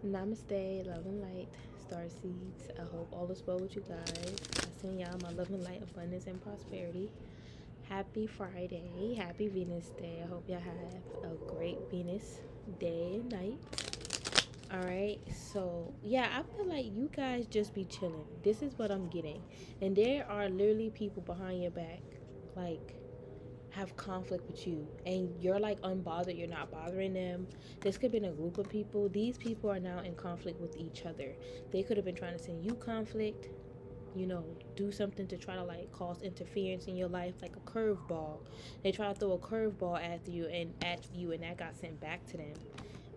Namaste, love and light, star seeds. I hope all is well with you guys. I send y'all my love and light, abundance, and prosperity. Happy Friday. Happy Venus Day. I hope y'all have a great Venus day and night. Alright, so yeah, I feel like you guys just be chilling. This is what I'm getting. And there are literally people behind your back, like, have conflict with you, and you're like unbothered, you're not bothering them. This could have been a group of people. These people are now in conflict with each other. They could have been trying to send you conflict, do something to try to like cause interference in your life, like a curveball. They try to throw a curveball at you, and that got sent back to them.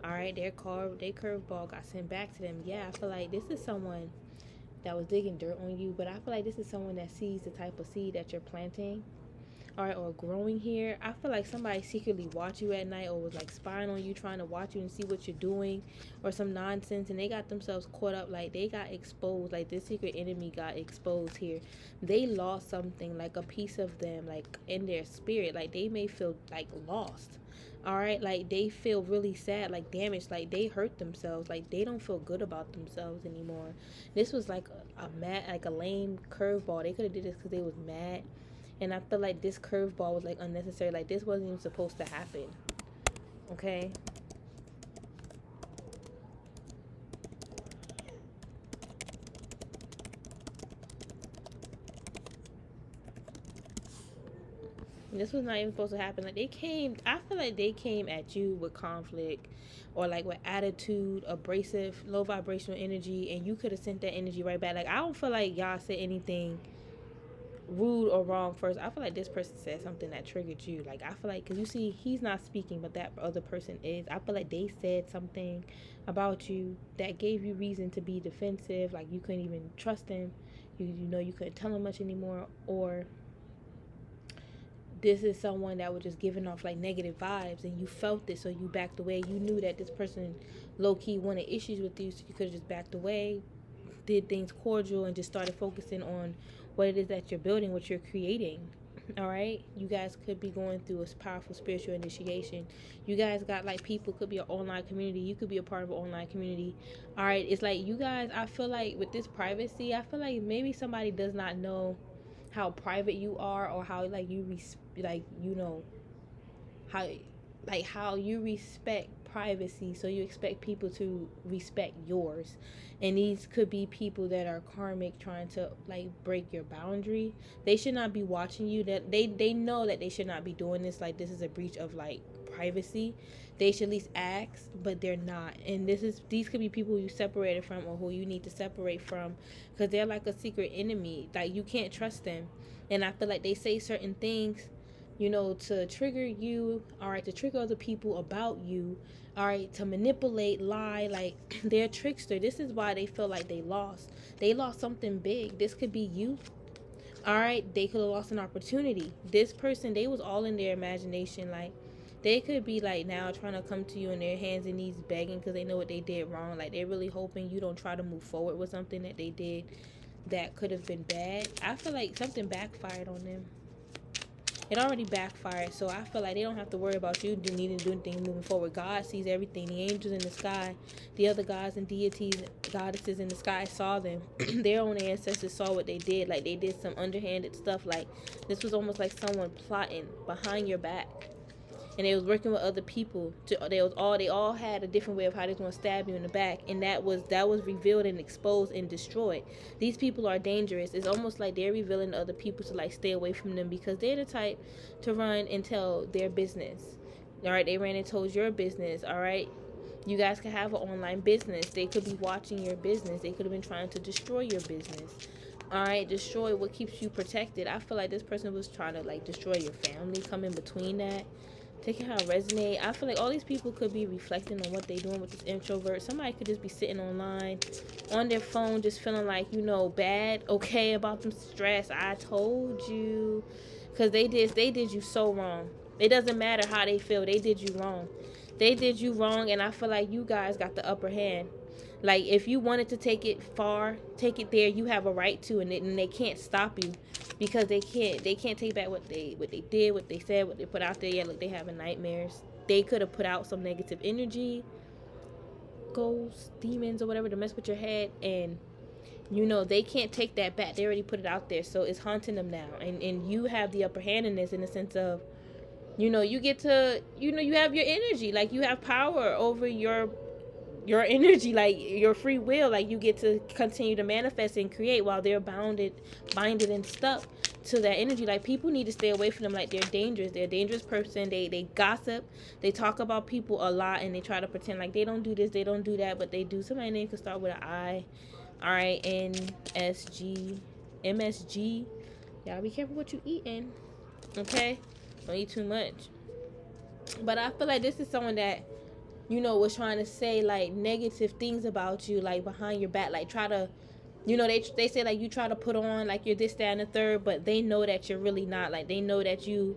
All right, their curveball got sent back to them. Yeah, I feel like this is someone that was digging dirt on you, but I feel like this is someone that sees the type of seed that you're planting, all right, or growing here. I feel like somebody secretly watched you at night, or was like spying on you, trying to watch you and see what you're doing, or some nonsense, and they got themselves caught up. Like, they got exposed. Like, this secret enemy got exposed here. They lost something, like a piece of them, like in their spirit. Like, they may feel like lost. All right, like they feel really sad, like damaged, like they hurt themselves, like they don't feel good about themselves anymore. This was like a lame curveball. They could have did this because they was mad, and I feel like this curveball was like unnecessary. Like, this wasn't even supposed to happen. Okay. This was not even supposed to happen. Like, I feel like they came at you with conflict, or like with attitude, abrasive, low vibrational energy, and you could have sent that energy right back. Like, I don't feel like y'all said anything rude or wrong first. I feel like this person said something that triggered you. Like, I feel like, because you see, he's not speaking, but that other person is. I feel like they said something about you that gave you reason to be defensive. Like, you couldn't even trust him. You couldn't tell him much anymore. Or this is someone that was just giving off like negative vibes, and you felt it, so you backed away. You knew that this person low-key wanted issues with you, so you could have just backed away, did things cordial, and just started focusing on what it is that you're building, what you're creating. All right, you guys could be going through a powerful spiritual initiation. You guys got like people, could be an online community. You could be a part of an online community. All right, it's like you guys, I feel like with this privacy, I feel like maybe somebody does not know how private you are, or how like how how you respect privacy, so you expect people to respect yours. And these could be people that are karmic, trying to like break your boundary. They should not be watching you. That they know that they should not be doing this. Like, this is a breach of like privacy. They should at least ask, but they're not. And these could be people you separated from, or who you need to separate from, because they're like a secret enemy. Like, you can't trust them. And I feel like they say certain things, to trigger you, all right, to trigger other people about you, all right, to manipulate, lie. Like, they're a trickster. This is why they feel like they lost. They lost something big. This could be you. All right, they could have lost an opportunity. This person, they was all in their imagination. Like, they could be like now trying to come to you on their hands and knees begging, because they know what they did wrong. Like, they're really hoping you don't try to move forward with something that they did that could have been bad. I feel like something backfired on them. It already backfired, so I feel like they don't have to worry about you needing to do anything moving forward. God sees everything. The angels in the sky, the other gods and deities, goddesses in the sky saw them. Their own ancestors saw what they did. Like, they did some underhanded stuff. Like, this was almost like someone plotting behind your back, and they was working with other people. They all had a different way of how they was gonna stab you in the back, and that was revealed and exposed and destroyed. These people are dangerous. It's almost like they're revealing to other people to like stay away from them, because they're the type to run and tell their business. All right, they ran and told your business. All right, you guys could have an online business. They could be watching your business. They could have been trying to destroy your business. All right, destroy what keeps you protected. I feel like this person was trying to like destroy your family, come in between that. Taking how I resonate. I feel like all these people could be reflecting on what they're doing with this introvert. Somebody could just be sitting online on their phone, just feeling like, bad, okay, about them stress. I told you. Because they did you so wrong. It doesn't matter how they feel. They did you wrong. They did you wrong, and I feel like you guys got the upper hand. Like, if you wanted to take it far, take it there, you have a right to, and they can't stop you, because they can't take back what they did, what they said, what they put out there. Yeah, look, they having nightmares. They could have put out some negative energy. ghosts, demons, or whatever to mess with your head, and you know they can't take that back. They already put it out there, so it's haunting them now, and you have the upper hand in this, in the sense of, you know, you get to, you know, you have your energy, like you have power over your energy, like your free will, like you get to continue to manifest and create while they're binded and stuck to that energy. Like people need to stay away from them, like they're dangerous. They're a dangerous person. They gossip, they talk about people a lot, and they try to pretend like they don't do this, they don't do that, but they do. Somebody's name could start with an I. All right, NSG, MSG. Y'all be careful what you eating, okay? Don't eat too much. But I feel like this is someone that, you know, was trying to say like negative things about you, like behind your back, like try to, you know, they say like you try to put on like you're this, that, and the third, but they know that you're really not. Like they know that you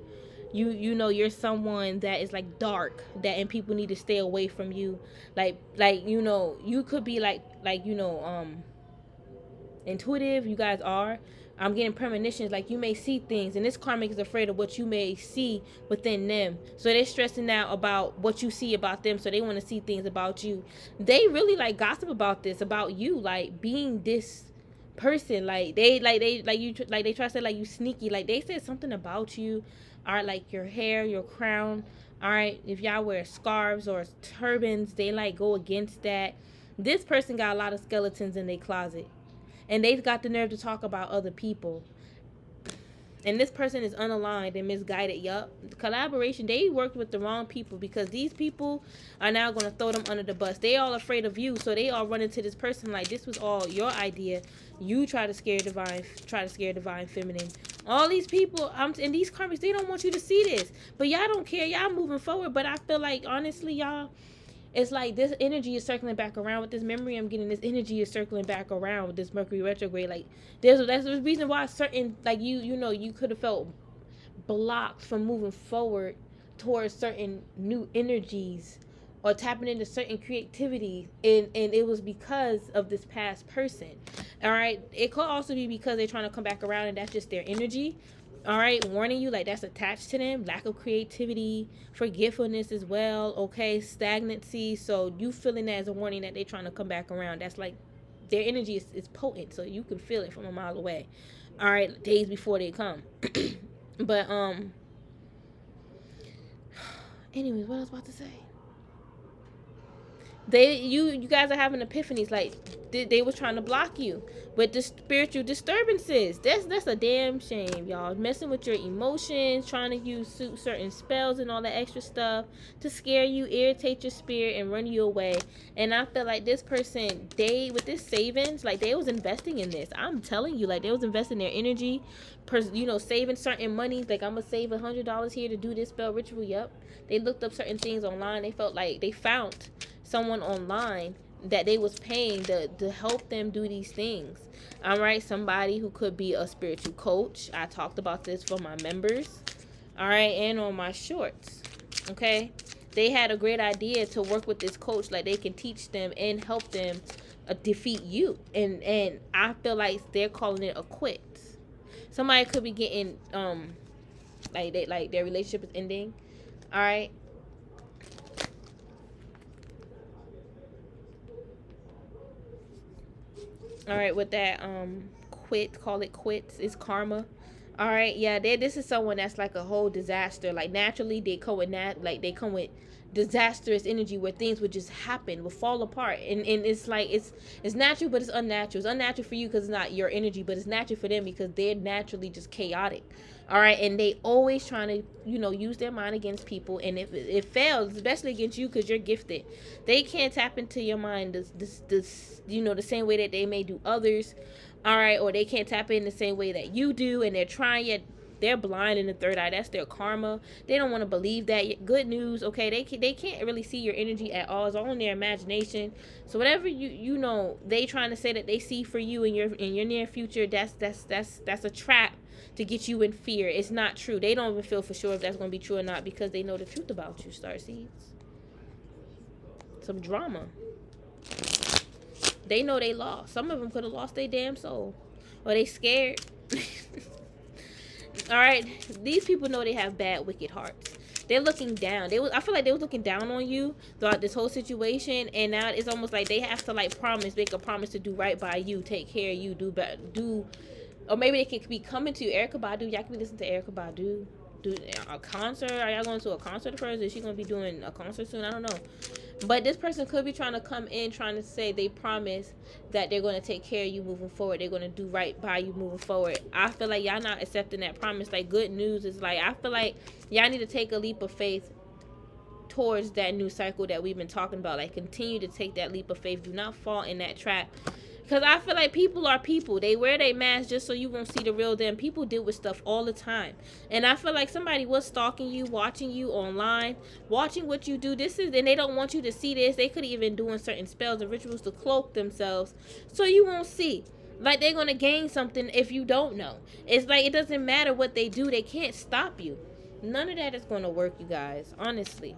know you're someone that is like dark, that, and people need to stay away from you. Like you know, you could be like you know, intuitive. You guys are. I'm getting premonitions, like you may see things, and this karmic is afraid of what you may see within them. So they're stressing out about what you see about them, so they want to see things about you. They really like gossip about this, about you, like being this person. Like they try to say like you sneaky. Like they said something about you, all right, like your hair, your crown. All right, if y'all wear scarves or turbans, they like go against that. This person got a lot of skeletons in their closet, and they've got the nerve to talk about other people. And this person is unaligned and misguided. Yup. Collaboration, they worked with the wrong people, because these people are now going to throw them under the bus. They all afraid of you, so they all run into this person like this was all your idea. You try to scare divine feminine. All these people, and these karmics, they don't want you to see this. But y'all don't care. Y'all moving forward. But I feel like, honestly, y'all, it's like this energy is circling back around with this memory I'm getting. This energy is circling back around with this Mercury retrograde. Like that's the reason why certain, like you know, you could have felt blocked from moving forward towards certain new energies or tapping into certain creativity, and it was because of this past person. All right, it could also be because they're trying to come back around, and that's just their energy. All right, warning you, like that's attached to them. Lack of creativity, forgetfulness as well. Okay, stagnancy. So you feeling that as a warning that they're trying to come back around. That's like their energy is potent, so you can feel it from a mile away. All right, days before they come. But anyways, what I was about to say. You guys are having epiphanies, like they was trying to block you with the spiritual disturbances. That's a damn shame, y'all. Messing with your emotions, trying to use certain spells and all that extra stuff to scare you, irritate your spirit, and run you away. And I feel like this person, they, with this savings, like they was investing in this. I'm telling you, like they was investing their energy, you know, saving certain money. Like I'm gonna save $100 here to do this spell ritual. Yep. They looked up certain things online. They felt like they found someone online that they was paying to help them do these things. All right, somebody who could be a spiritual coach. I talked about this for my members. All right, and on my shorts. Okay, they had a great idea to work with this coach, like they can teach them and help them defeat you. And I feel like they're calling it a quit. Somebody could be getting like their relationship is ending. All right. All right, with that, call it quits. It's karma. All right, yeah, this is someone that's like a whole disaster. Like naturally, they come with disastrous energy where things would just happen, would fall apart, and it's like it's natural, but it's unnatural. It's unnatural for you because it's not your energy, but it's natural for them because they're naturally just chaotic. All right, and they always trying to, you know, use their mind against people, and if it fails, especially against you because you're gifted, they can't tap into your mind this you know, the same way that they may do others. All right, or they can't tap in the same way that you do, and they're trying, yet they're blind in the third eye. That's their karma. They don't want to believe that. Good news, okay, they can't really see your energy at all. It's all in their imagination. So whatever you know they trying to say that they see for you in your near future, that's a trap to get you in fear. It's not true. They don't even feel for sure if that's going to be true or not because they know the truth about you, starseeds. Some drama. They know they lost. Some of them could have lost their damn soul. Or they scared. All right. These people know they have bad, wicked hearts. they're looking down. I feel like they was looking down on you throughout this whole situation, and now it's almost like they have to like make a promise to do right by you, take care of you, do better, or maybe they could be coming to you. Erykah Badu, y'all can be listening to Erykah Badu. Do a concert? Are y'all going to a concert first? Is she gonna be doing a concert soon? I don't know. But this person could be trying to come in, trying to say they promise that they're going to take care of you moving forward. They're going to do right by you moving forward. I feel like y'all not accepting that promise. Like, good news is like, I feel like y'all need to take a leap of faith towards that new cycle that we've been talking about. Like, continue to take that leap of faith. Do not fall in that trap. Because I feel like people are people. They wear their mask just so you won't see the real them. People deal with stuff all the time. And I feel like somebody was stalking you, watching you online, watching what you do. And they don't want you to see this. They could even doing certain spells and rituals to cloak themselves so you won't see. Like, they're going to gain something if you don't know. It's like, it doesn't matter what they do. They can't stop you. None of that is going to work, you guys. Honestly.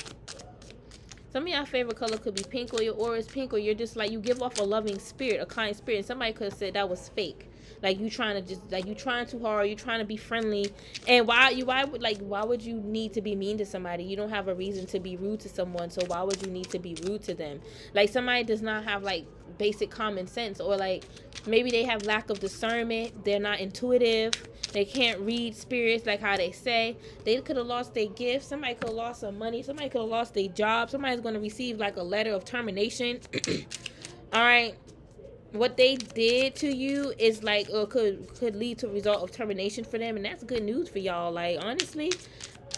Some of y'all favorite color could be pink, or your aura is pink, or you're just like, you give off a loving spirit, a kind spirit. And somebody could have said that was fake. Like, you trying too hard, you trying to be friendly. And why would you need to be mean to somebody? You don't have a reason to be rude to someone, so why would you need to be rude to them? Like, somebody does not have like basic common sense, or like maybe they have lack of discernment, they're not intuitive, they can't read spirits like how they say. They could have lost their gift, somebody could have lost some money, somebody could have lost their job, somebody's going to receive like a letter of termination. All right, what they did to you is like, or could lead to a result of termination for them, and that's good news for y'all. Like, honestly,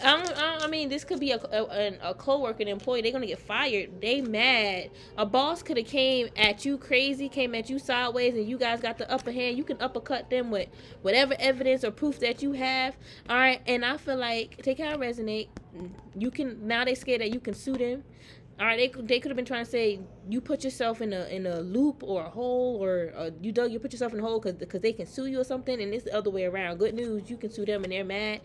I mean, this could be a co-worker, an employee. They're gonna get fired. They mad. A boss could have came at you crazy, came at you sideways, and you guys got the upper hand. You can uppercut them with whatever evidence or proof that you have. All right, and I feel like, take how it resonate. You can, now they scared that you can sue them. All right, they could have been trying to say you put yourself in a loop or a hole, or you put yourself in a hole because they can sue you or something, and it's the other way around. Good news, you can sue them and they're mad.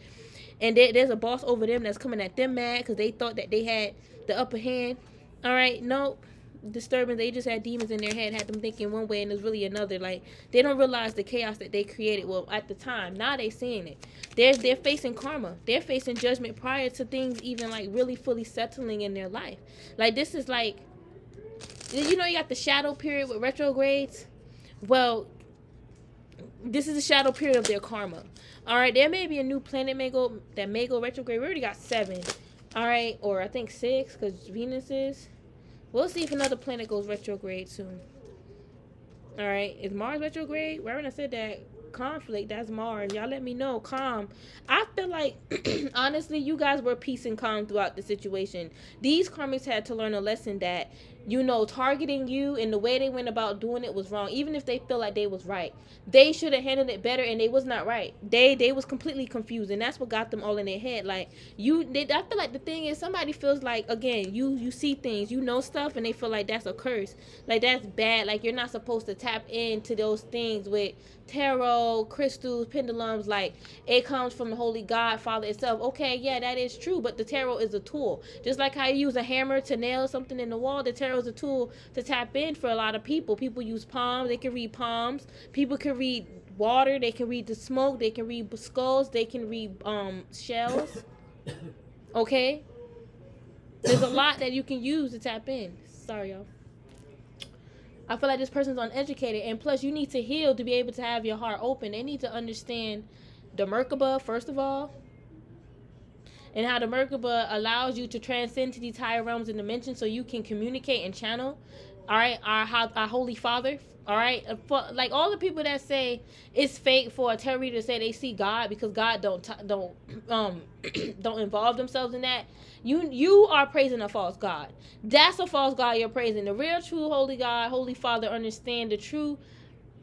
And there's a boss over them that's coming at them mad because they thought that they had the upper hand. All right, nope. Disturbing. They just had demons in their head, had them thinking one way and it's really another. Like, they don't realize the chaos that they created. Well, at the time, now they seeing it. They're facing karma. They're facing judgment prior to things even like really fully settling in their life. Like, this is like, you got the shadow period with retrogrades. Well, this is the shadow period of their karma. All right, there may be a new planet may go retrograde. We already got 7. All right, or I think 6 because Venus is. We'll see if another planet goes retrograde soon. All right, is Mars retrograde? Right when I said that, conflict, that's Mars. Y'all let me know. Calm. I feel like, honestly, you guys were peace and calm throughout the situation. These karmics had to learn a lesson that, targeting you and the way they went about doing it was wrong. Even if they feel like they was right, they should have handled it better, and they was not right. They was completely confused, and that's what got them all in their head. Like, I feel like the thing is, somebody feels like, again, you see things, stuff, and they feel like that's a curse, like that's bad, like you're not supposed to tap into those things with tarot, crystals, pendulums. Like, it comes from the holy God Father itself. Okay, yeah, that is true, but the tarot is a tool. Just like how you use a hammer to nail something in the wall, the tarot is a tool to tap in for a lot of people. People use palms. They can read palms. People can read water. They can read the smoke. They can read skulls. They can read shells. Okay, there's a lot that you can use to tap in. Sorry, y'all. I feel like this person's uneducated, and plus you need to heal to be able to have your heart open. They need to understand the Merkaba, first of all, and how the Merkaba allows you to transcend to these higher realms and dimensions so you can communicate and channel. All right, our Holy Father. All right, for, like, all the people that say it's fake for a tarot reader to say they see God because God don't involve themselves in that. You are praising a false God. That's a false God you're praising. The real, true, holy God, Holy Father, understand the true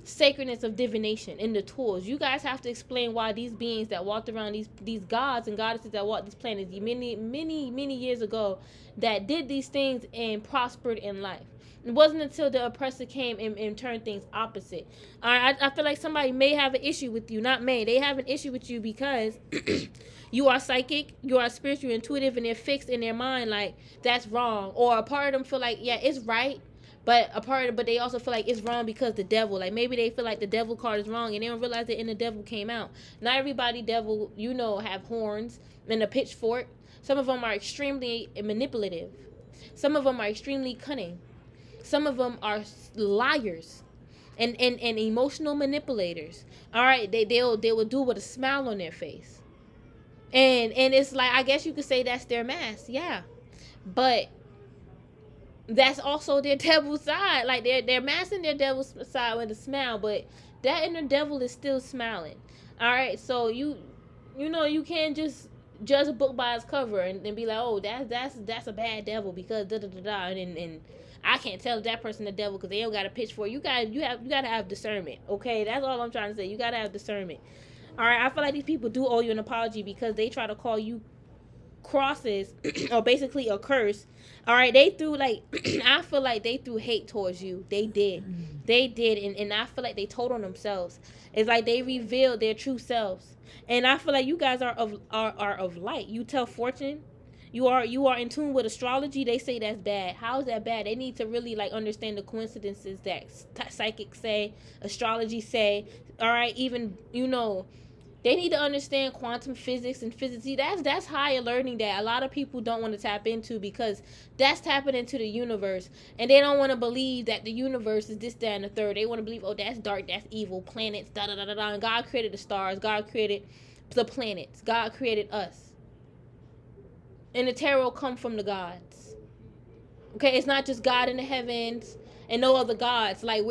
sacredness of divination and the tools. You guys have to explain why these beings that walked around, these gods and goddesses that walked these planets many years ago, that did these things and prospered in life. It wasn't until the oppressor came and turned things opposite. I feel like somebody may have an issue with you. Not may. They have an issue with you because you are psychic, you are spiritual, intuitive, and they're fixed in their mind like that's wrong. Or a part of them feel like, yeah, it's right, but they also feel like it's wrong because the devil. Like, maybe they feel like the devil card is wrong, and they don't realize that in the devil came out. Not everybody devil, have horns and a pitchfork. Some of them are extremely manipulative. Some of them are extremely cunning. Some of them are liars and emotional manipulators. All right, they will do with a smile on their face. And it's like, I guess you could say that's their mask. Yeah. But that's also their devil's side. Like they're masking their devil's side with a smile, but that inner devil is still smiling. All right, so you know, you can't just judge a book by its cover and be like, oh, that's a bad devil because da da da da, and I can't tell that person the devil because they don't got a pitch for it. You gotta have discernment. Okay, that's all I'm trying to say. You gotta have discernment. All right, I feel like these people do owe you an apology because they try to call you crosses or basically a curse. All right, they threw like I feel like they threw hate towards you. They did, and I feel like they told on themselves. It's like they revealed their true selves, and I feel like you guys are of light. You tell fortune. You are in tune with astrology. They say that's bad. How is that bad? They need to really like understand the coincidences that psychics say, astrology say. All right, even they need to understand quantum physics and physics. See, that's higher learning that a lot of people don't want to tap into because that's tapping into the universe. And they don't want to believe that the universe is this, that, and the third. They want to believe, oh, that's dark, that's evil, planets, da-da-da-da-da. And God created the stars. God created the planets. God created us. And the tarot come from the gods. Okay, it's not just God in the heavens and no other gods. Like,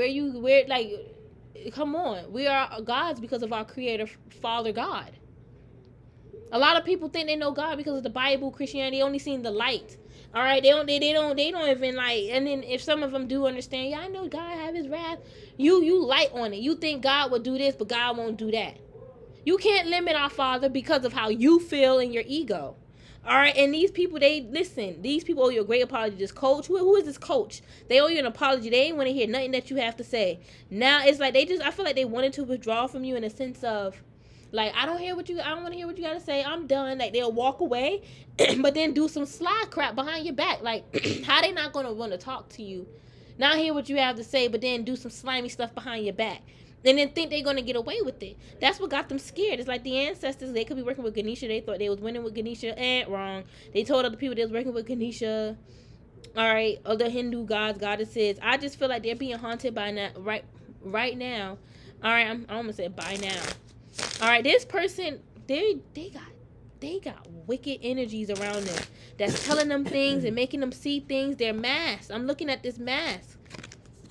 come on, we are gods because of our creator, Father God. A lot of people think they know God because of the Bible, Christianity. Only seen the light. All right, they don't even like. And then if some of them do understand, yeah, I know God have His wrath. You light on it. You think God will do this, but God won't do that. You can't limit our Father because of how you feel in your ego. All right, and these people, these people owe you a great apology. This coach, who is this coach? They owe you an apology. They ain't want to hear nothing that you have to say. Now it's like I feel like they wanted to withdraw from you in a sense of, like, I don't want to hear what you got to say. I'm done. Like, they'll walk away, but then do some sly crap behind your back. Like, how they not going to want to talk to you? Not hear what you have to say, but then do some slimy stuff behind your back. And then think they're going to get away with it. That's what got them scared. It's like the ancestors, they could be working with Ganesha. They thought they was winning with Ganesha. Wrong. They told other people they was working with Ganesha. All right. Other Hindu gods, goddesses. I just feel like they're being haunted by now, right now. All right. I'm going to say by now. All right. This person, they got wicked energies around them that's telling them things and making them see things. They're masked. I'm looking at this mask.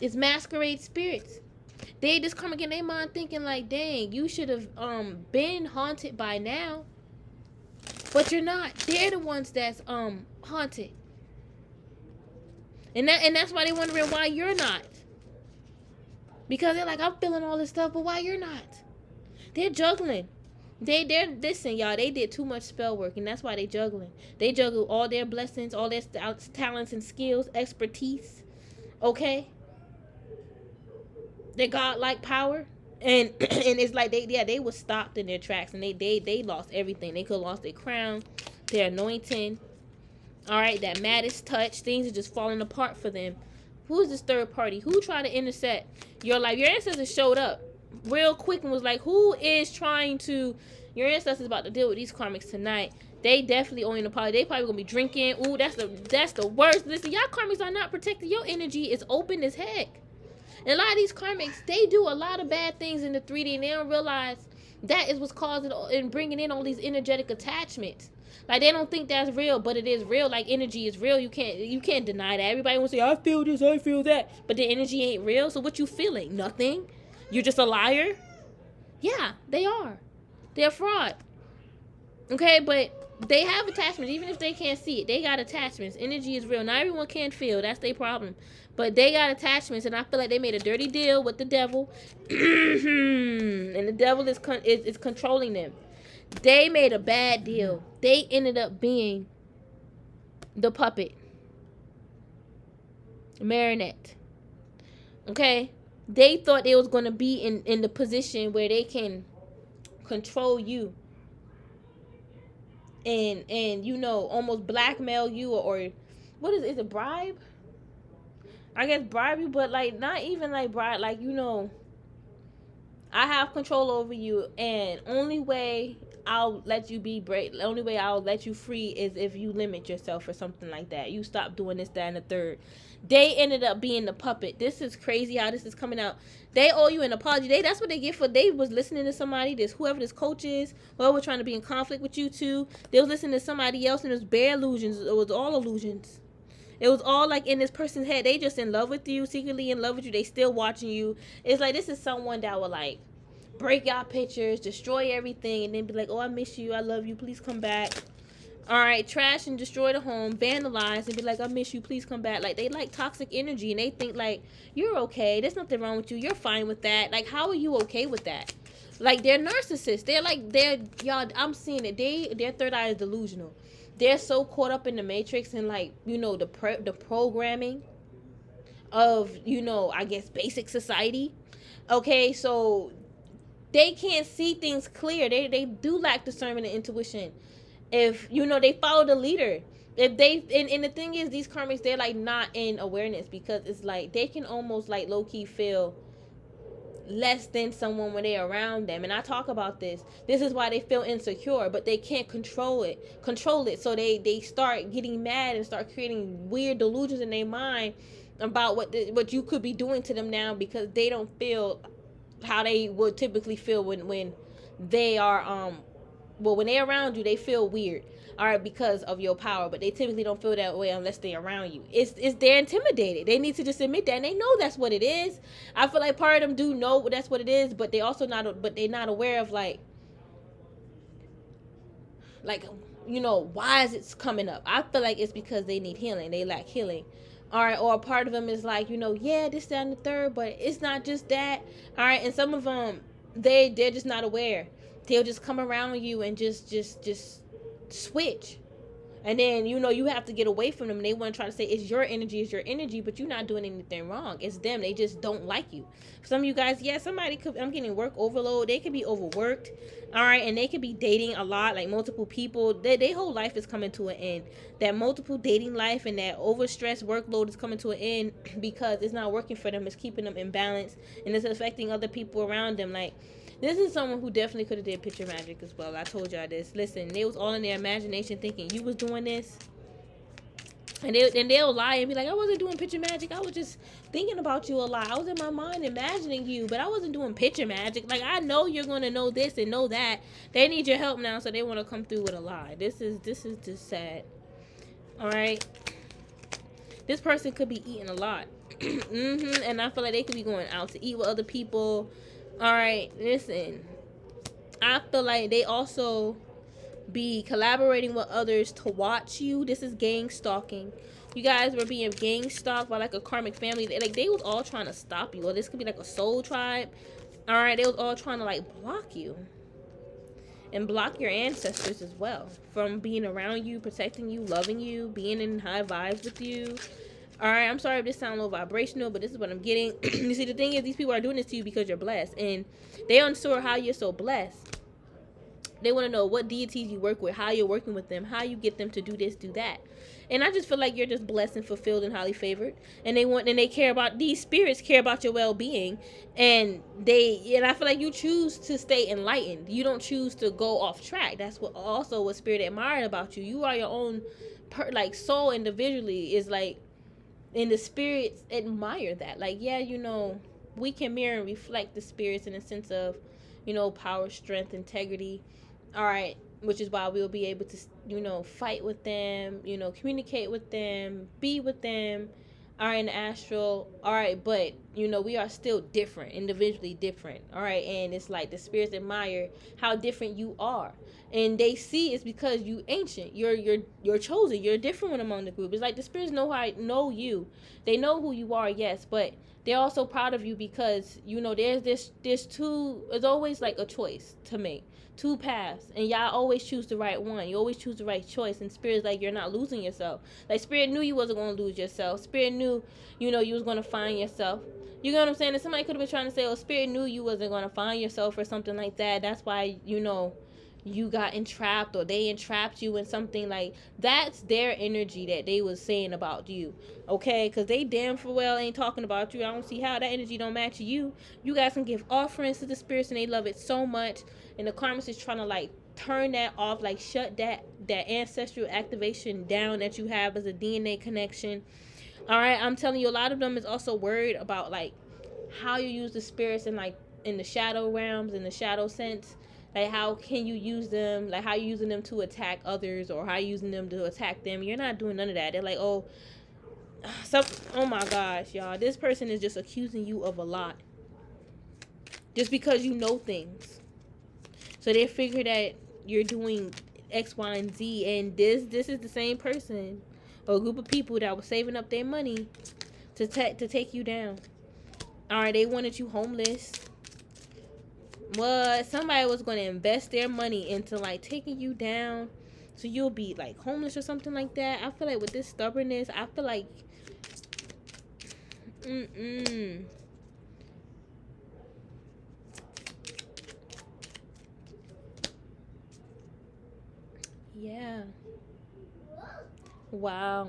It's masquerade spirits. They just come again, their mind thinking like, dang, you should have been haunted by now. But you're not. They're the ones that's haunted. And that's why they're wondering why you're not. Because they're like, I'm feeling all this stuff, but why you're not? They're juggling. They're listen, y'all, they did too much spell work, and that's why they juggling. They juggle all their blessings, all their talents and skills, expertise. Okay? Their godlike power, and it's like they were stopped in their tracks, and they lost everything. They could have lost their crown, their anointing. All right, that Maddest touch, things are just falling apart for them. Who's this third party? Who tried to intercept your life? Your ancestors showed up real quick and was like, who is trying to? Your ancestors about to deal with these karmics tonight. They definitely owe you an apology. They probably gonna be drinking. Ooh, that's the worst. Listen, y'all karmics are not protected. Your energy is open as heck. And a lot of these karmics, they do a lot of bad things in the 3D, and they don't realize that is what's causing and bringing in all these energetic attachments. Like, they don't think that's real, but it is real. Like, energy is real. You can't deny that. Everybody wants to say, I feel this, I feel that. But the energy ain't real. So what you feeling? Nothing. You're just a liar? Yeah, they are. They're fraud. Okay, but they have attachments. Even if they can't see it, they got attachments. Energy is real. Not everyone can feel. That's their problem. But they got attachments, and I feel like they made a dirty deal with the devil. And the devil is controlling them. They made a bad deal. They ended up being the puppet. Marionette. Okay? They thought they was going to be in the position where they can control you. And almost blackmail you or what is it, bribe? I guess bribe you, but like not even like bribe, like I have control over you, and only way I'll let you be brave, the only way I'll let you free is if you limit yourself or something like that. You stop doing this, that, and the third. They ended up being the puppet. This is crazy how this is coming out. They owe you an apology. That's what they get for, they was listening to somebody, this whoever this coach is, whoever was trying to be in conflict with you two. They was listening to somebody else, and it was bare illusions. It was all illusions. It was all like in this person's head. They just in love with you, secretly in love with you. They still watching you. It's like this is someone that will like break y'all pictures, destroy everything, and then be like, oh, I miss you, I love you, please come back. All right, trash and destroy the home, vandalize, and be like, I miss you, please come back. Like, they like toxic energy, and they think like, you're okay, there's nothing wrong with you, you're fine with that. Like, how are you okay with that? Like, they're narcissists. They're like, y'all, I'm seeing it. Their third eye is delusional. They're so caught up in the matrix and like, you know, the programming of, you know, I guess basic society. Okay, so they can't see things clear. They do lack discernment and intuition. If, you know, they follow the leader. If they, and the thing is, these karmics, they're like not in awareness, because it's like they can almost like low-key feel less than someone when they're around them. And I talk about this. This is why they feel insecure, but they can't control it. So they start getting mad and start creating weird delusions in their mind about what you could be doing to them now, because they don't feel how they would typically feel when they are when they're around you. They feel weird, all right, because of your power, but they typically don't feel that way unless they're around you. It's they're intimidated. They need to just admit that, and they know that's what it is. I feel like part of them do know that's what it is, but they also they're not aware of like you know, why is it coming up. I feel like it's because they need healing, they lack healing. All right, or a part of them is like, you know, yeah, this, that, and the third, but it's not just that. All right, and some of them, they're just not aware. They'll just come around you and just switch. And then, you know, you have to get away from them. They want to try to say it's your energy, but you're not doing anything wrong. It's them. They just don't like you. Some of you guys, yeah, somebody could, I'm getting work overload. They could be overworked. All right. And they could be dating a lot, like multiple people. Their whole life is coming to an end. That multiple dating life and that overstressed workload is coming to an end because it's not working for them. It's keeping them imbalanced, and it's affecting other people around them. Like, this is someone who definitely could have did picture magic as well. I told y'all this. Listen, they was all in their imagination thinking you was doing this. And they'll lie and be like, I wasn't doing picture magic. I was just thinking about you a lot. I was in my mind imagining you, but I wasn't doing picture magic. Like, I know you're going to know this and know that. They need your help now, so they want to come through with a lie. This is just sad. All right. This person could be eating a lot. And I feel like they could be going out to eat with other people. All right, listen, I feel like they also be collaborating with others to watch you. This is gang stalking. You guys were being gang stalked by like a karmic family. They was all trying to stop you. Or this could be like a soul tribe. All right, they was all trying to like block you. And block your ancestors as well from being around you, protecting you, loving you, being in high vibes with you. All right, I'm sorry if this sounds a little vibrational, but this is what I'm getting. You see, the thing is, these people are doing this to you because you're blessed, and they unsure how you're so blessed. They want to know what deities you work with, how you're working with them, how you get them to do this, do that. And I just feel like you're just blessed and fulfilled and highly favored. And they care about, these spirits care about your well-being, and I feel like you choose to stay enlightened. You don't choose to go off track. That's what spirit admired about you. You are your own soul individually is like. And the spirits admire that. Like, yeah, you know, we can mirror and reflect the spirits in a sense of, you know, power, strength, integrity. All right. Which is why we'll be able to, you know, fight with them, you know, communicate with them, be with them. All right, in the astral. All right. But, you know, we are still different, individually different. All right. And it's like the spirits admire how different you are. And they see it's because you ancient. You're chosen. You're a different one among the group. It's like the spirits know you. They know who you are, yes, but they're also proud of you because, you know, there's always like a choice to make. Two paths. And y'all always choose the right one. You always choose the right choice. And Spirit's like, you're not losing yourself. Like, Spirit knew you wasn't going to lose yourself. Spirit knew, you know, you was going to find yourself. You know what I'm saying? And somebody could have been trying to say, oh, Spirit knew you wasn't going to find yourself or something like that. That's why, you know, you got entrapped or they entrapped you in something. Like, that's their energy that they was saying about you, okay? Because they damn for well ain't talking about you. I don't see how that energy don't match you. You guys can give offerings to the spirits and they love it so much, and the karmics is trying to like turn that off, like shut that ancestral activation down that you have as a DNA connection. All right, I'm telling you, a lot of them is also worried about like how you use the spirits in like in the shadow realms, in the shadow sense. Like, how can you use them? Like, how you using them to attack others, or how you using them to attack them? You're not doing none of that. They're like, oh, oh my gosh, y'all, this person is just accusing you of a lot, just because you know things. So they figure that you're doing X, Y, and Z, and this is the same person or a group of people that was saving up their money to take you down. All right, they wanted you homeless. What? Somebody was going to invest their money into like taking you down, so you'll be like homeless or something like that. I feel like with this stubbornness, I feel like, yeah. Wow.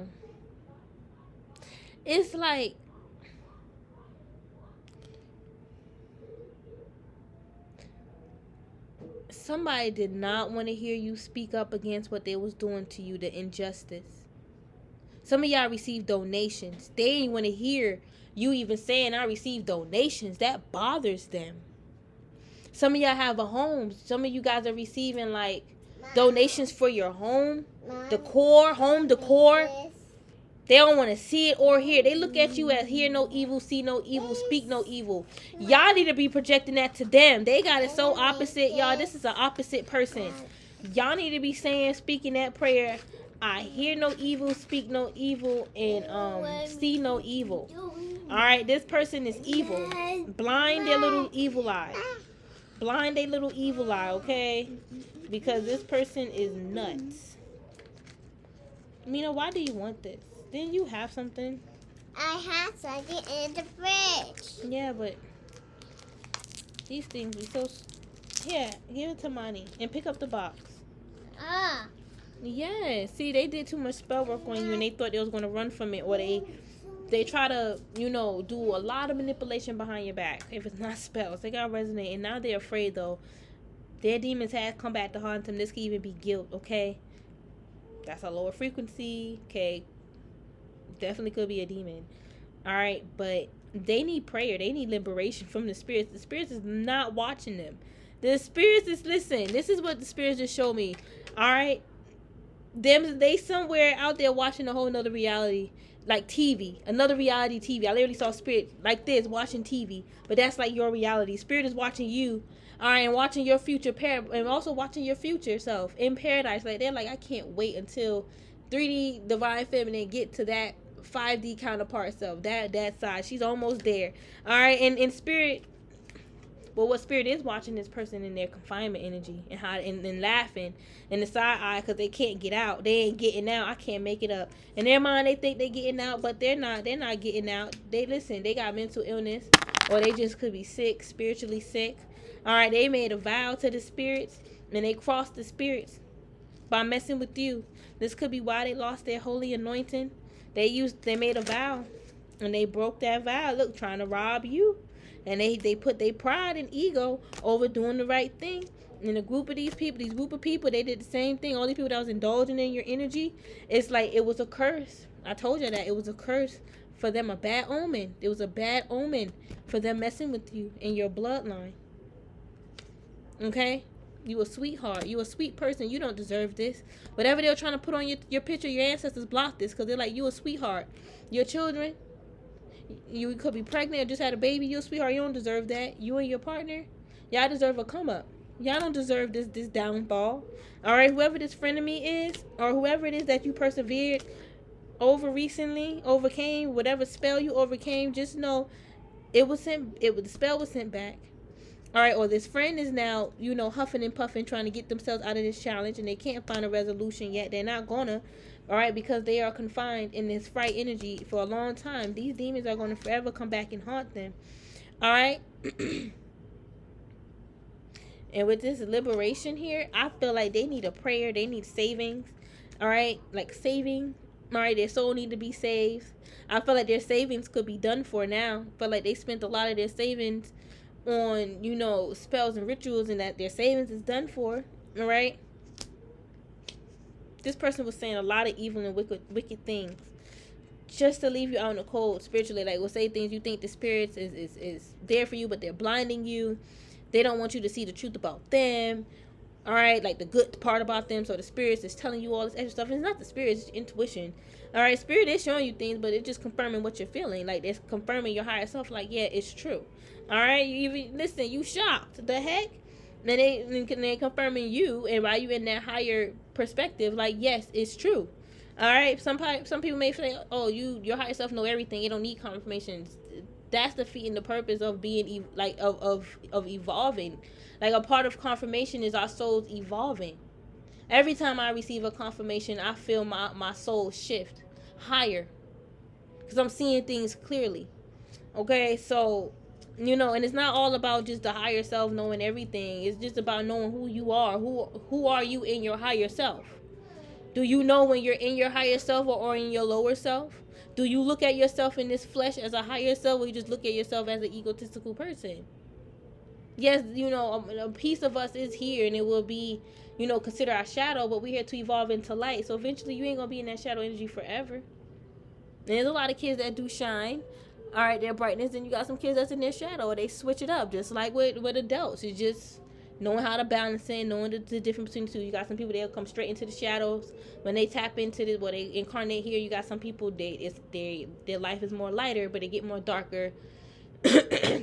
It's like, somebody did not want to hear you speak up against what they was doing to you, the injustice. Some of y'all received donations. They didn't want to hear you even saying, I received donations. That bothers them. Some of y'all have a home. Some of you guys are receiving like donations for your home decor, home decor. They don't want to see it or hear it. They look at you as hear no evil, see no evil, speak no evil. Y'all need to be projecting that to them. They got it so opposite, y'all. This is an opposite person. Y'all need to be saying, speaking that prayer, I hear no evil, speak no evil, and see no evil. All right, this person is evil. Blind their little evil eye. Blind their little evil eye, okay? Because this person is nuts. Mina, why do you want this? Didn't you have something? I have something in the fridge. Yeah, but these things be so... Here, give it to Monty and pick up the box. Ah. Yeah, see, they did too much spell work on you and they thought they was going to run from it, or they try to, you know, do a lot of manipulation behind your back. If it's not spells, they got resonate, and now they're afraid, though. Their demons have come back to haunt them. This could even be guilt, okay? That's a lower frequency, okay? Definitely could be a demon. All right, but they need prayer. They need liberation from the spirits. The spirits is not watching them. The spirits is, listen, this is what the spirits just showed me. All right, they somewhere out there watching a whole nother reality, like TV, another reality TV. I literally saw spirit like this watching TV, but that's like your reality. Spirit is watching you, all right, and watching your future and also watching your future self in paradise. Like, they're like, I can't wait until 3D divine feminine get to that 5D counterpart self, that side. She's almost there, all right. And in spirit, well, what spirit is watching this person in their confinement energy and how and laughing in the side eye because they can't get out. They ain't getting out. I can't make it up. In their mind, they think they getting out, but they're not. They're not getting out. They got mental illness, or they just could be sick, spiritually sick. All right, they made a vow to the spirits, and they crossed the spirits by messing with you. This could be why they lost their holy anointing. They made a vow, and they broke that vow. Look, trying to rob you. And they put their pride and ego over doing the right thing. And a group of these group of people, they did the same thing. All these people that was indulging in your energy, it's like it was a curse. I told you that. It was a curse for them, a bad omen. It was a bad omen for them messing with you in your bloodline. Okay? You a sweetheart. You a sweet person. You don't deserve this. Whatever they're trying to put on your picture, your ancestors blocked this because they're like, you a sweetheart. Your children, you could be pregnant or just had a baby. You a sweetheart. You don't deserve that. You and your partner, y'all deserve a come up. Y'all don't deserve this downfall. All right, whoever this frenemy is, or whoever it is that you persevered over recently, overcame whatever spell you overcame, just know the spell was sent back. All right, or this friend is now, huffing and puffing, trying to get themselves out of this challenge, and they can't find a resolution yet. They're not gonna, all right, because they are confined in this fright energy for a long time. These demons are going to forever come back and haunt them. All right. And with this liberation here, I feel like they need a prayer. They need savings. All right, like saving. All right, their soul need to be saved. I feel like their savings could be done for now. I feel like they spent a lot of their savings on, you know, spells and rituals, and that their savings is done for. All right. This person was saying a lot of evil and wicked things, just to leave you out in the cold spiritually. Like, will say things you think the spirits is there for you, but they're blinding you. They don't want you to see the truth about them. All right, like the good part about them. So the spirits is telling you all this extra stuff. And it's not the spirits, it's intuition. All right, spirit is showing you things, but it's just confirming what you're feeling. Like, it's confirming your higher self. Like, yeah, it's true. All right, you even listen. You shocked? The heck? Then they confirming you, and while you in that higher perspective, like, yes, it's true. All right, some people may say, oh, your higher self know everything. You don't need confirmations. That's defeating the purpose of being of evolving. Like, a part of confirmation is our souls evolving. Every time I receive a confirmation, I feel my soul shift higher, because I'm seeing things clearly. Okay, so, you know, and it's not all about just the higher self knowing everything. It's just about knowing who you are. Who are you in your higher self? Do you know when you're in your higher self or in your lower self? Do you look at yourself in this flesh as a higher self, or you just look at yourself as an egotistical person? Yes, you know, a piece of us is here, and it will be, you know, consider our shadow, but we're here to evolve into light. So eventually you ain't gonna be in that shadow energy forever. And there's a lot of kids that do shine. All right, their brightness. And you got some kids that's in their shadow, or they switch it up, just like with adults. It's just knowing how to balance it, knowing the difference between the two. You got some people, they'll come straight into the shadows when they tap into this, they incarnate here. You got some people, their life is more lighter, but they get more darker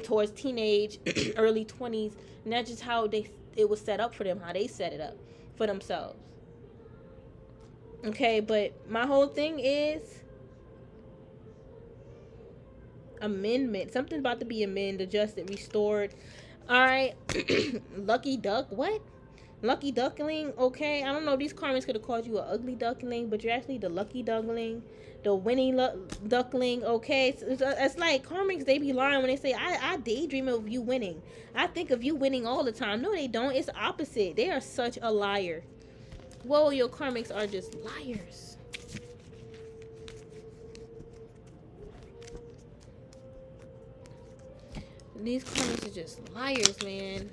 towards teenage, early 20s, and that's just how it was set up for them, how they set it up for themselves. Okay, but my whole thing is amendment. Something's about to be amended, adjusted, restored. All right. Lucky duck. What? Lucky duckling. Okay, I don't know. These karmas could have called you an ugly duckling, but you're actually the lucky duckling, the winning duckling. Okay, so it's like karmics, they be lying when they say I daydream of you winning. I think of you winning all the time. No, they don't. It's opposite. They are such a liar. Whoa, your karmics are just liars. These karmics are just liars, man.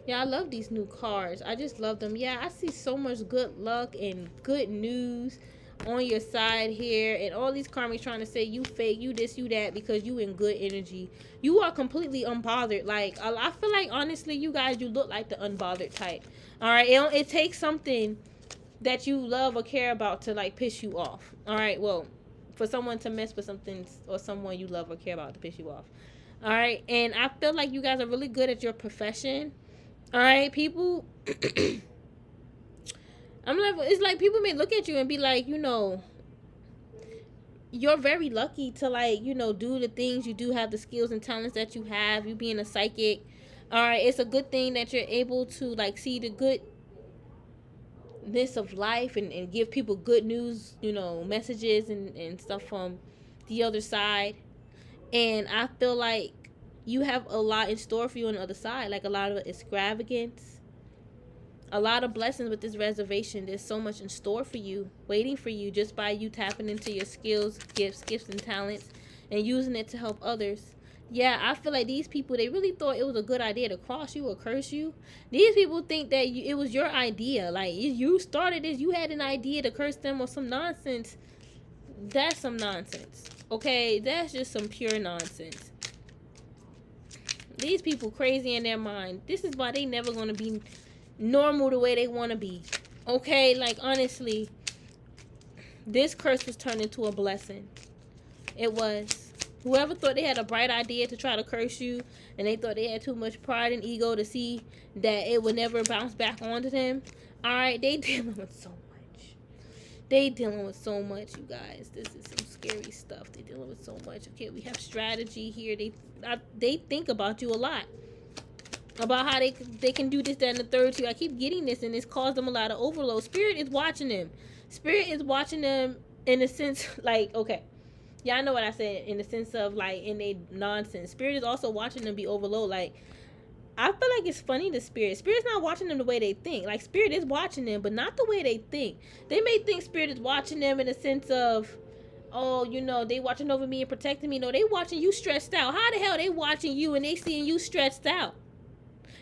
Yeah, I love these new cards. I just love them. Yeah, I see so much good luck and good news on your side here. And all these karmics trying to say you fake, you this, you that, because you in good energy. You are completely unbothered. Like, I feel like, honestly, you guys, you look like the unbothered type. All right, it takes something that you love or care about to, like, piss you off. All right, well, for someone to mess with something or someone you love or care about to piss you off. All right, and I feel like you guys are really good at your profession. All right, people. I'm like, it's like people may look at you and be like, you know, you're very lucky to, like, you know, do the things you do, have the skills and talents that you have. You being a psychic. All right, it's a good thing that you're able to, like, see the goodness of life and give people good news, you know, messages and stuff from the other side. And I feel like you have a lot in store for you on the other side, like a lot of extravagance, a lot of blessings with this reservation. There's so much in store for you, waiting for you, just by you tapping into your skills, gifts and talents, and using it to help others. Yeah, I feel like these people, they really thought it was a good idea to cross you or curse you. These people think that it was your idea. Like, you started this, you had an idea to curse them or some nonsense. That's some nonsense. Okay, that's just some pure nonsense. These people crazy in their mind. This is why they never gonna be normal the way they want to be. Okay, like, honestly, this curse was turned into a blessing. It was. Whoever thought they had a bright idea to try to curse you, and they thought they had too much pride and ego to see that it would never bounce back onto them. All right, they dealing with so much. They dealing with so much, you guys. This is some scary stuff. They dealing with so much. Okay, we have strategy here. They think about you a lot, about how they can do this, that, and the third too. I keep getting this, and it's caused them a lot of overload. Spirit is watching them. Spirit is watching them in a sense, like, okay, yeah, I know what I said, in the sense of, like, in a nonsense. Spirit is also watching them be overloaded. Like, I feel like it's funny to Spirit. Spirit's not watching them the way they think. Like, Spirit is watching them, but not the way they think. They may think Spirit is watching them in a sense of, oh, you know, they watching over me and protecting me. No, they watching you stressed out. How the hell they watching you and they seeing you stressed out?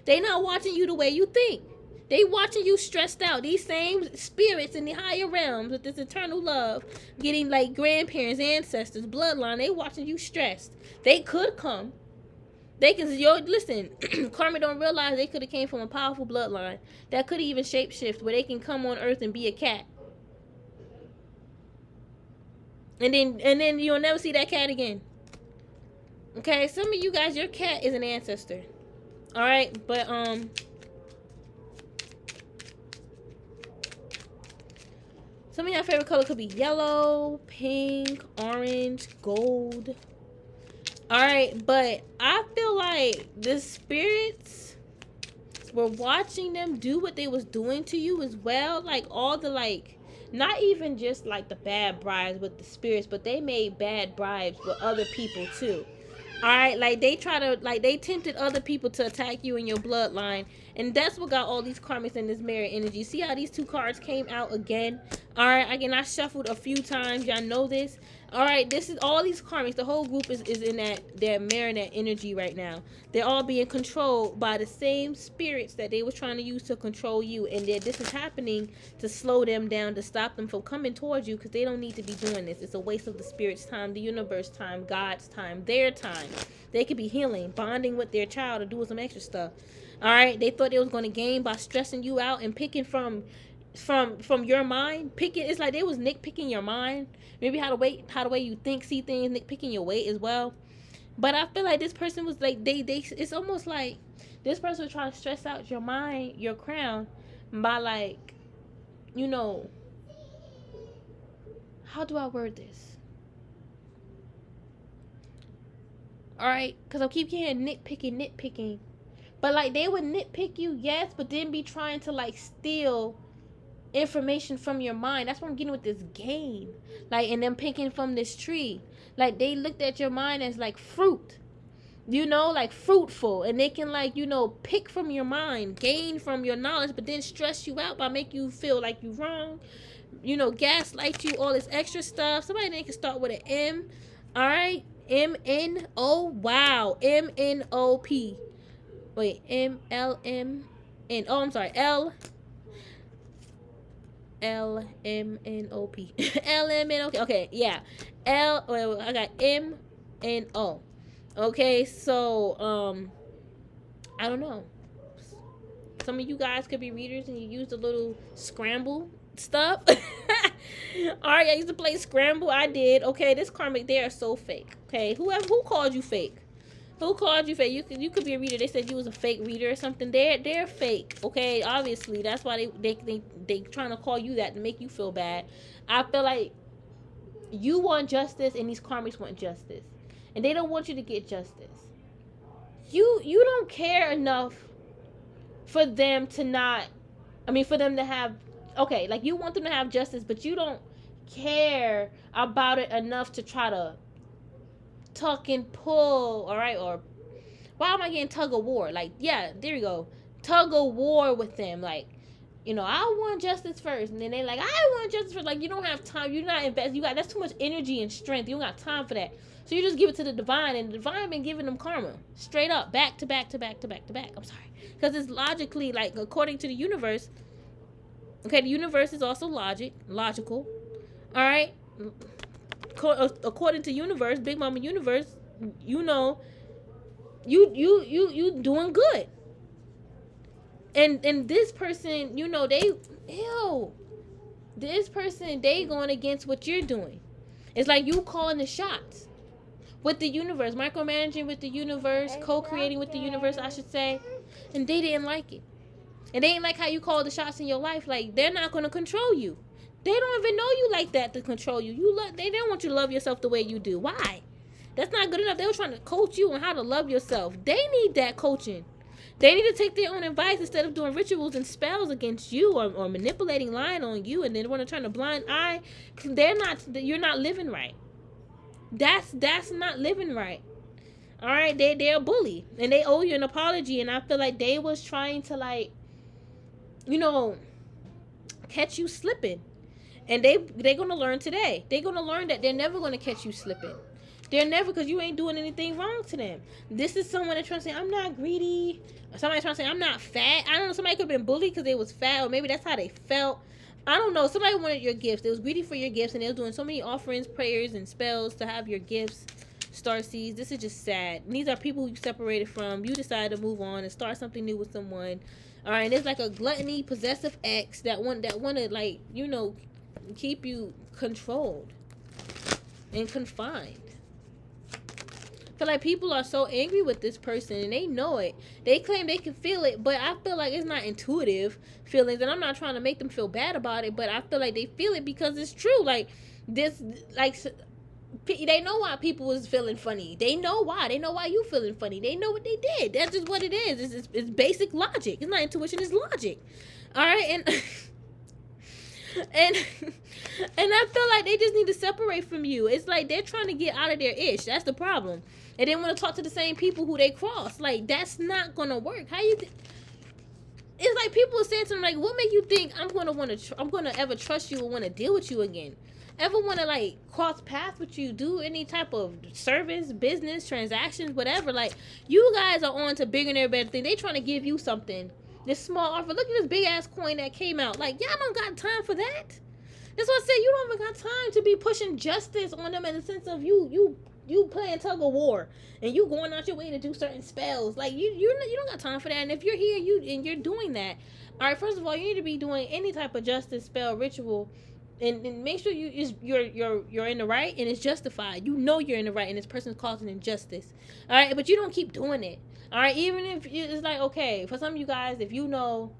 They not watching you the way you think. They watching you stressed out. These same spirits in the higher realms with this eternal love, getting like grandparents, ancestors, bloodline, they watching you stressed. They could come. They can, listen, karma don't realize they could have came from a powerful bloodline that could even shapeshift where they can come on earth and be a cat. And then you'll never see that cat again. Okay, some of you guys, your cat is an ancestor. Alright, but some of your favorite color could be yellow, pink, orange, gold. Alright, but I feel like the spirits were watching them do what they was doing to you as well. Like all the like, not even just like the bad bribes with the spirits, but they made bad bribes with other people too. Alright, like they try to, like they tempted other people to attack you in your bloodline. And that's what got all these karmics in this mirror energy. See how these two cards came out again? Alright, again, I shuffled a few times. Y'all know this. Alright, this is all these karmics. The whole group is in that mirror, that energy right now. They're all being controlled by the same spirits that they was trying to use to control you. And this is happening to slow them down, to stop them from coming towards you, because they don't need to be doing this. It's a waste of the spirit's time, the universe time, God's time, their time. They could be healing, bonding with their child, or doing some extra stuff. Alright, they thought they was going to gain by stressing you out and picking from your mind. It's like they was nitpicking your mind. Maybe how the way you think, see things, nitpicking your weight as well. But I feel like this person was like, it's almost like this person was trying to stress out your mind, your crown, by like, you know, how do I word this? Alright, because I keep hearing nitpicking. But like they would nitpick you, yes, but then be trying to like steal information from your mind. That's what I'm getting with this game. Like, and them picking from this tree. Like they looked at your mind as like fruit. You know, like fruitful. And they can like, you know, pick from your mind, gain from your knowledge, but then stress you out by making you feel like you're wrong. You know, gaslight you, all this extra stuff. Somebody they can start with an M. Alright. M-N-O. Wow. M-N-O-P. Wait, M-L-M-N. Oh, I'm sorry. L-M-N-O-P. L-M-N-O-P. Okay, yeah. Wait, I got M-N-O. Okay, so, I don't know. Some of you guys could be readers and you use the little scramble stuff. Alright, I used to play scramble. I did. Okay, this karmic, they are so fake. Okay, who called you fake? Who called you fake? You could be a reader. They said you was a fake reader or something. They're fake. Okay, obviously that's why they trying to call you that to make you feel bad. I feel like you want justice and these karmics want justice, and they don't want you to get justice. You don't care enough for them to not. I mean, for them to have. Okay, like you want them to have justice, but you don't care about it enough to try to tuck and pull, all right? Or why am I getting tug of war? Like, yeah, there you go. Tug of war with them. Like, you know, I want justice first. And then they like, I want justice first. Like, you don't have time. You're not invested. That's too much energy and strength. You don't got time for that. So you just give it to the divine. And the divine been giving them karma. Straight up. Back to back to back to back to back. I'm sorry. Because it's logically, like, according to the universe. Okay, the universe is also logical. All right? According to universe, Big Mama Universe, you know, you doing good. And this person, you know, this person, they going against what you're doing. It's like you calling the shots with the universe, micromanaging with the universe, co-creating with the universe, I should say. And they didn't like it. And they ain't like how you call the shots in your life. Like, they're not going to control you. They don't even know you like that to control you. They don't want you to love yourself the way you do. Why? That's not good enough. They were trying to coach you on how to love yourself. They need that coaching. They need to take their own advice instead of doing rituals and spells against you or manipulating, lying on you, and then want to turn a blind eye. You're not living right. That's not living right. All right, they're a bully, and they owe you an apology. And I feel like they was trying to, like, you know, catch you slipping. And they're gonna learn today. They're gonna learn that they're never gonna catch you slipping. They're never, because you ain't doing anything wrong to them. This is someone that's trying to say, I'm not greedy. Somebody trying to say, I'm not fat. I don't know. Somebody could have been bullied because they was fat, or maybe that's how they felt. I don't know. Somebody wanted your gifts. They was greedy for your gifts, and they was doing so many offerings, prayers, and spells to have your gifts. Star seeds. This is just sad. And these are people you separated from. You decided to move on and start something new with someone. All right. There's like a gluttony, possessive ex that wanted, like, keep you controlled and confined. I feel like people are so angry with this person, and they know it. They claim they can feel it, but I feel like it's not intuitive feelings, and I'm not trying to make them feel bad about it, but I feel like they feel it because it's true. Like, this, like, they know why people was feeling funny. They know why. They know why you feeling funny. They know what they did. That's just what it is. It's basic logic. It's not intuition. It's logic. All right, and and I feel like they just need to separate from you. It's like they're trying to get out of their ish. That's the problem. And they want to talk to the same people who they cross. Like, that's not gonna work. How you? It's like people are saying to them, like, what make you think I'm gonna ever trust you or want to deal with you again? Ever want to, like, cross paths with you, do any type of service, business, transactions, whatever? Like, you guys are on to bigger and better thing. They trying to give you something. This small offer. Look at this big ass coin that came out. Like, y'all don't got time for that. That's what I said. You don't even got time to be pushing justice on them in the sense of you playing tug of war and you going out your way to do certain spells. Like, you don't got time for that. And if you're here, you're doing that. All right. First of all, you need to be doing any type of justice spell ritual, and make sure you're in the right and it's justified. You know you're in the right and this person's causing injustice. All right, but you don't keep doing it. All right, even if it's like, okay, for some of you guys, if you know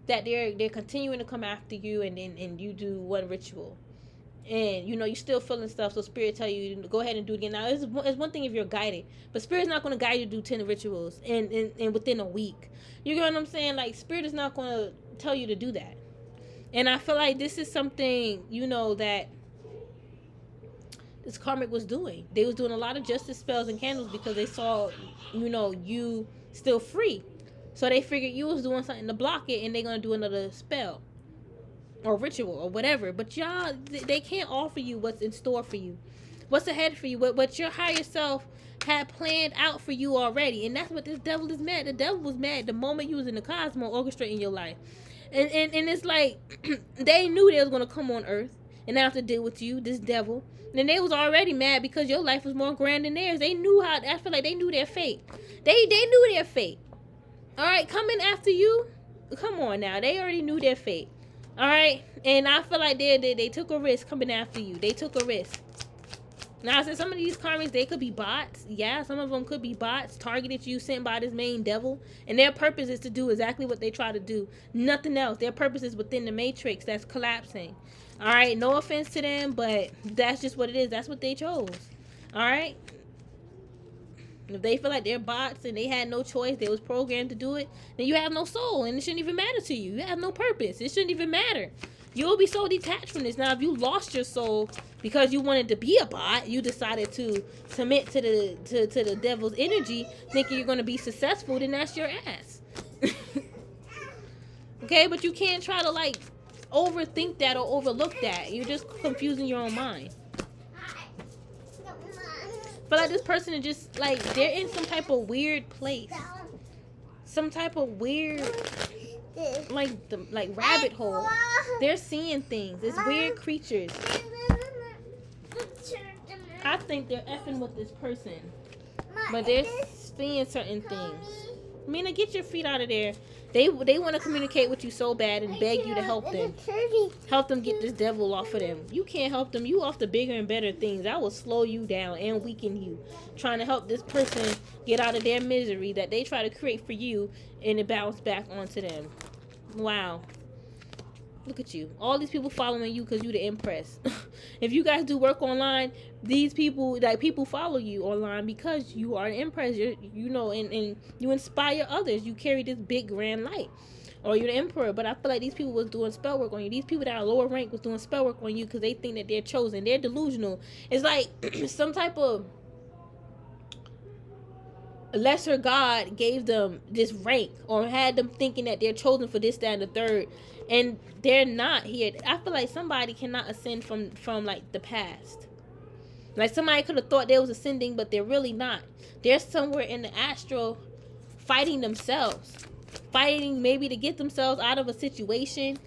that they're continuing to come after you, and you do one ritual, and you still feeling stuff, so spirit tell you to go ahead and do it again. Now, it's one thing if you're guided, but spirit's not going to guide you to do 10 rituals and within a week. You get what I'm saying? Like, spirit is not going to tell you to do that. And I feel like this is something, that this karmic was doing. They was doing a lot of justice spells and candles because they saw, you still free. So they figured you was doing something to block it, and they're going to do another spell or ritual or whatever. But y'all, they can't offer you what's in store for you, what's ahead for you, what your higher self had planned out for you already. And that's what this devil is mad. The devil was mad the moment you was in the cosmos orchestrating your life. And it's like they knew they was going to come on earth and have to deal with you, this devil. And they was already mad because your life was more grand than theirs. They knew I feel like they knew their fate. They knew their fate. All right, coming after you, come on now. They already knew their fate. All right, and I feel like they took a risk coming after you. They took a risk. Now, I said some of these karmics, they could be bots. Yeah, some of them could be bots targeted you, sent by this main devil. And their purpose is to do exactly what they try to do. Nothing else. Their purpose is within the matrix that's collapsing. All right, no offense to them, but that's just what it is. That's what they chose. All right? If they feel like they're bots and they had no choice, they was programmed to do it, then you have no soul, and it shouldn't even matter to you. You have no purpose. It shouldn't even matter. You'll be so detached from this. Now, if you lost your soul because you wanted to be a bot, you decided to submit to the devil's energy, thinking you're going to be successful, then that's your ass. Okay, but you can't try to, like, overthink that or overlook that. You're just confusing your own mind. But like, this person is just like, they're in some type of weird place, some type of weird like rabbit hole. They're seeing things. It's weird creatures. I think they're effing with this person, but they're seeing certain things. Mina, get your feet out of there. They want to communicate with you so bad and beg you to help them. Help them get this devil off of them. You can't help them. You off the bigger and better things. I will slow you down and weaken you. Trying to help this person get out of their misery that they try to create for you, and it bounce back onto them. Wow. Look at you. All these people following you because you the Empress. If you guys do work online, these people, like, people follow you online because you are an Empress. And you inspire others. You carry this big grand light. Or you're the Emperor. But I feel like these people was doing spell work on you. These people that are lower rank was doing spell work on you because they think that they're chosen. They're delusional. It's like some type of lesser God gave them this rank or had them thinking that they're chosen for this, that, and the third, and they're not here. I feel like somebody cannot ascend from like the past. Like somebody could have thought they was ascending, but they're really not. They're somewhere in the astral fighting themselves, fighting maybe to get themselves out of a situation.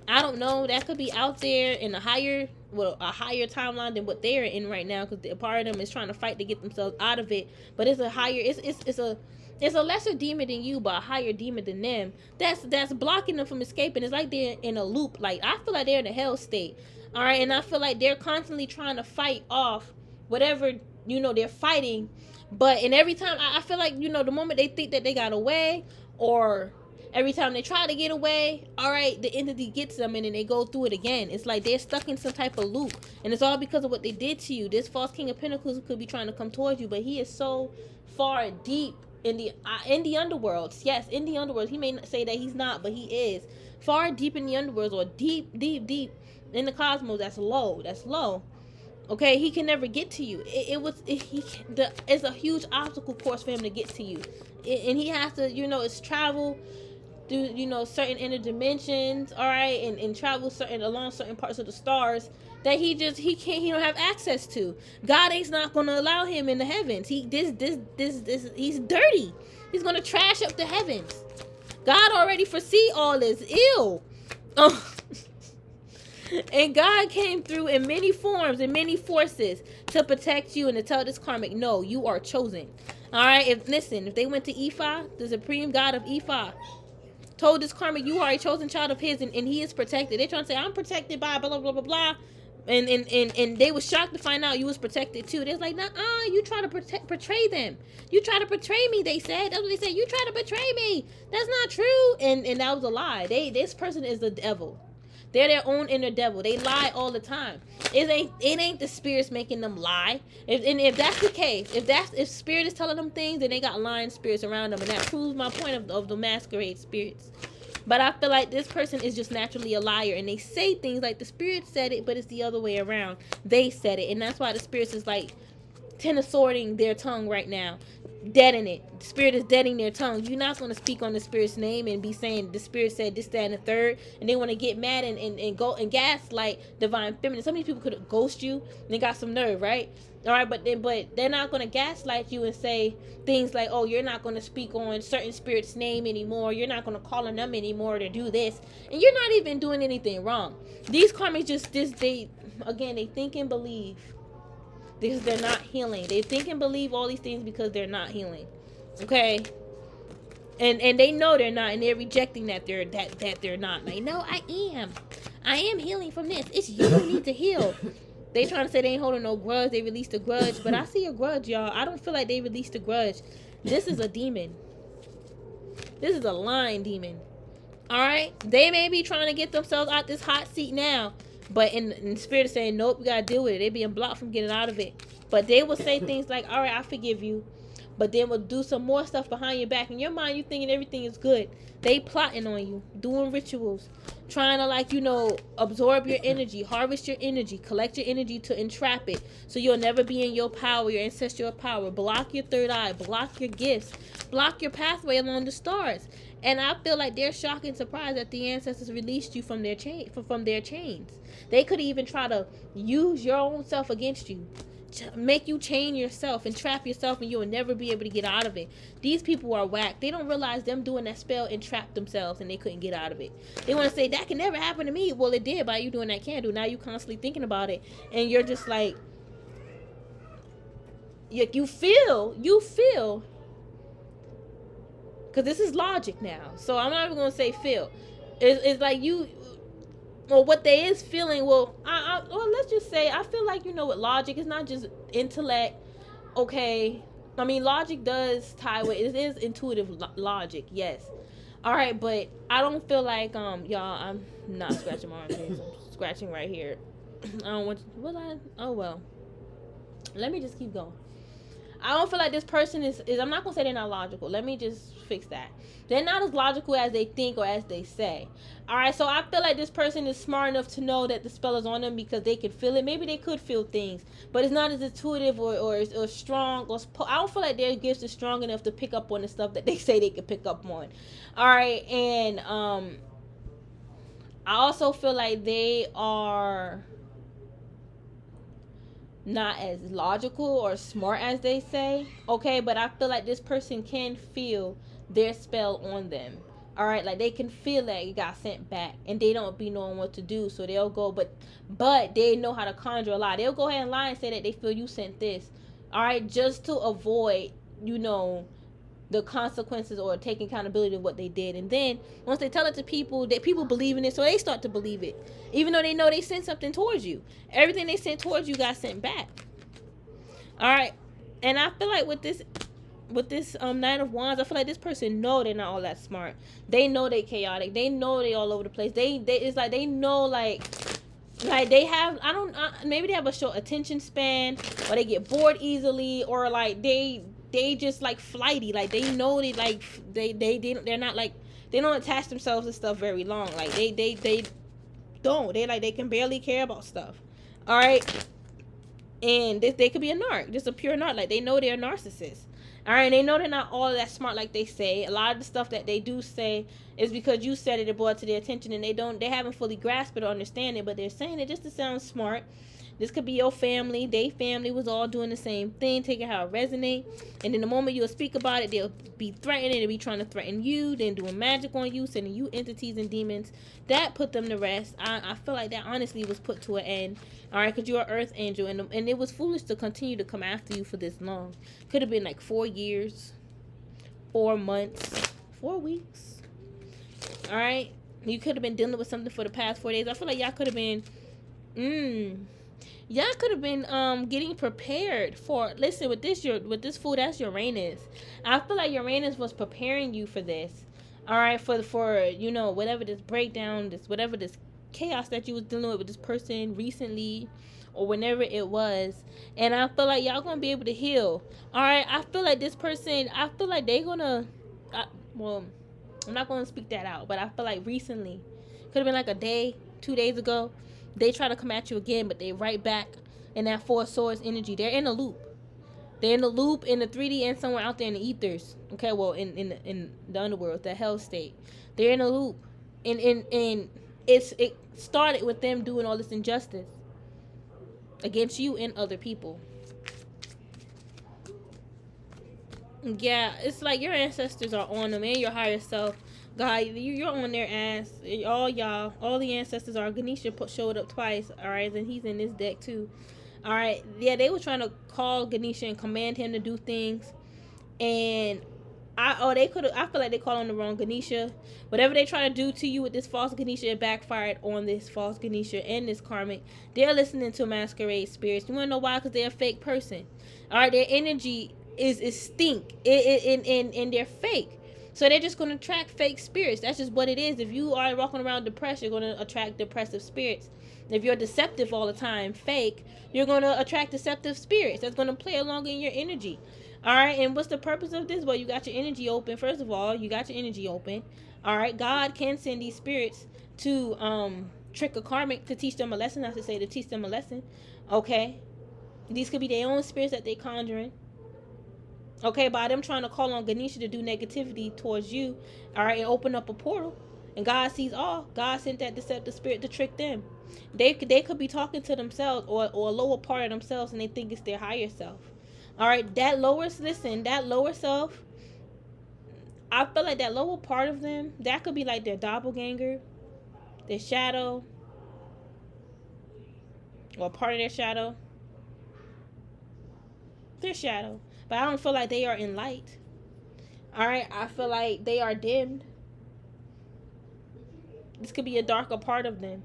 I don't know. That could be out there in a higher timeline than what they're in right now, because a part of them is trying to fight to get themselves out of it. But it's a higher, it's a lesser demon than you, but a higher demon than them. That's blocking them from escaping. It's like they're in a loop. Like I feel like they're in a hell state. All right, and I feel like they're constantly trying to fight off whatever they're fighting. But and every time I feel like the moment they think that they got away, or every time they try to get away, all right, the entity gets them and then they go through it again. It's like they're stuck in some type of loop, and it's all because of what they did to you. This false king of pentacles could be trying to come towards you, but he is so far deep in the underworld. Yes, in the underworld. He may not say that he's not, but he is far deep in the underworld, or deep in the cosmos. That's low. Okay, he can never get to you. It's a huge obstacle course for him to get to you, and he has to, it's travel through, certain inner dimensions, all right, and travel along certain parts of the stars that he don't have access to. God ain't not gonna allow him in the heavens. He's dirty. He's gonna trash up the heavens. God already foresee all this ill. Oh. And God came through in many forms and many forces to protect you and to tell this karmic, no, you are chosen. All right. If they went to Ifa, the supreme God of Ifa, told this karmic, you are a chosen child of his, and he is protected. They're trying to say, I'm protected by blah blah blah blah, and they was shocked to find out you was protected too. They're like, you try to betray them. You try to betray me. They said that's what they said. You try to betray me. That's not true. And that was a lie. This person is the devil. They're their own inner devil. They lie all the time. It ain't the spirits making them lie. If that's the case, if spirit is telling them things, then they got lying spirits around them, and that proves my point of the masquerade spirits. But I feel like this person is just naturally a liar, and they say things like the spirit said it, but it's the other way around. They said it, and that's why the spirits is like tensorting their tongue right now, deadening it. The spirit is deadening their tongue. You're not going to speak on the spirit's name and be saying the spirit said this, that, and the third, and they want to get mad and go and gaslight divine feminine. Some of these people could ghost you, and they got some nerve, right? All right, but they're not going to gaslight you and say things like, oh, you're not going to speak on certain spirit's name anymore, you're not going to call on them anymore to do this, and you're not even doing anything wrong. These karmics they think and believe because they're not healing. They think and believe all these things because they're not healing. Okay? And they know they're not, and they're rejecting that they're not. Like, no, I am healing from this. It's you who need to heal. They trying to say they ain't holding no grudge. They released a grudge, but I see a grudge, y'all. I don't feel like they released a grudge. This is a demon. This is a lying demon. All right? They may be trying to get themselves out this hot seat now, but in the spirit is saying, nope, you gotta deal with it. They being blocked from getting out of it. But they will say things like, all right, I forgive you. But then we'll do some more stuff behind your back. In your mind, you thinking everything is good. They plotting on you, doing rituals, trying to, absorb your energy, harvest your energy, collect your energy to entrap it, so you'll never be in your power, your ancestral power. Block your third eye, block your gifts, block your pathway along the stars. And I feel like they're shocked and surprised that the ancestors released you from their chains. They could even try to use your own self against you, make you chain yourself and trap yourself, and you will never be able to get out of it. These people are whack. They don't realize them doing that spell entrapped themselves and they couldn't get out of it. They want to say that can never happen to me. Well, it did by you doing that candle. Now you constantly thinking about it, and you're just like, you feel, because this is logic now. So I'm not even gonna say feel. It's like you. Well, what they is feeling, well, let's just say, I feel like, with logic, it's not just intellect, okay? I mean, logic does tie with, it is intuitive logic, yes. All right, but I don't feel like, y'all, I'm not scratching my arms, I'm scratching right here. I don't want, oh, well, let me just keep going. I don't feel like this person is I'm not gonna say they're not logical. Let me just fix that. They're not as logical as they think or as they say. All right, so I feel like this person is smart enough to know that the spell is on them because they can feel it. Maybe they could feel things, but it's not as intuitive or strong. I don't feel like their gifts is strong enough to pick up on the stuff that they say they can pick up on. All right, and I also feel like they are not as logical or smart as they say. Okay, but I feel like this person can feel their spell on them. All right, like they can feel that it got sent back, and they don't be knowing what to do, so they'll go. But they know how to conjure a lie. They'll go ahead and lie and say that they feel you sent this. All right, just to avoid, the consequences or taking accountability of what they did. And then once they tell it to people, that people believe in it, so they start to believe it, even though they know they sent something towards you. Everything they sent towards you got sent back. All right, and I feel like with this Knight of Wands, I feel like this person know they're not all that smart. They know they chaotic. They know they all over the place. They it's like they know like they have maybe they have a short attention span, or they get bored easily, or like they just like flighty. Like they know they're not like, they don't attach themselves to stuff very long. Like they don't. They can barely care about stuff. All right, and they could be a narc, just a pure narc. Like they know they're a narcissist. All right, they know they're not all that smart like they say. A lot of the stuff that they do say is because you said it brought to their attention, and they haven't fully grasped it or understand it, but they're saying it just to sound smart. This could be your family. They family was all doing the same thing, taking how it resonate. And then the moment you'll speak about it, they'll be threatening. They'll be trying to threaten you, then doing magic on you, sending you entities and demons. That put them to rest. I feel like that honestly was put to an end. All right, because you're an earth angel, and it was foolish to continue to come after you for this long. Could have been like 4 years, 4 months, 4 weeks. All right, you could have been dealing with something for the past 4 days. I feel like y'all could have been, getting prepared for. Listen, with this fool, that's Uranus. I feel like Uranus was preparing you for this. All right, for whatever this breakdown, whatever this chaos that you was dealing with this person recently, or whenever it was. And I feel like y'all gonna be able to heal. All right, I feel like this person, I feel like they gonna, I'm not gonna speak that out, but I feel like recently, could have been like a day, 2 days ago, they try to come at you again, but they right back in that Four of Swords energy. They're in a loop. They're in the loop, in the 3D, and somewhere out there in the ethers. Okay, well, in the underworld, the hell state. They're in a loop, and it started with them doing all this injustice against you and other people. Yeah, it's like your ancestors are on them, and your higher self. God, you're on their ass. All the ancestors are. Ganesha showed up twice. All right, and he's in this deck too. All right, yeah, they were trying to call Ganesha and command him to do things, and I feel like they called on the wrong Ganesha. Whatever they try to do to you with this false Ganesha, it backfired on this false Ganesha and this karmic. They're listening to masquerade spirits. You wanna know why? Because they're a fake person. All right, their energy is stink, and they're fake. So they're just going to attract fake spirits. That's just what it is. If you are walking around depressed, you're going to attract depressive spirits. If you're deceptive all the time, fake, you're going to attract deceptive spirits. That's going to play along in your energy. All right, and what's the purpose of this? Well, you got your energy open. First of all, you got your energy open. All right, God can send these spirits to trick a karmic, to teach them a lesson. I should say, to teach them a lesson. Okay, these could be their own spirits that they conjuring. Okay, by them trying to call on Ganesha to do negativity towards you, all right, and open up a portal, and God sees all. God sent that deceptive spirit to trick them. They could be talking to themselves or a lower part of themselves, and they think it's their higher self. All right, that lower self, I feel like that lower part of them, that could be like their doppelganger, their shadow, or part of their shadow. Their shadow. But I don't feel like they are in light. All right, I feel like they are dimmed. This could be a darker part of them.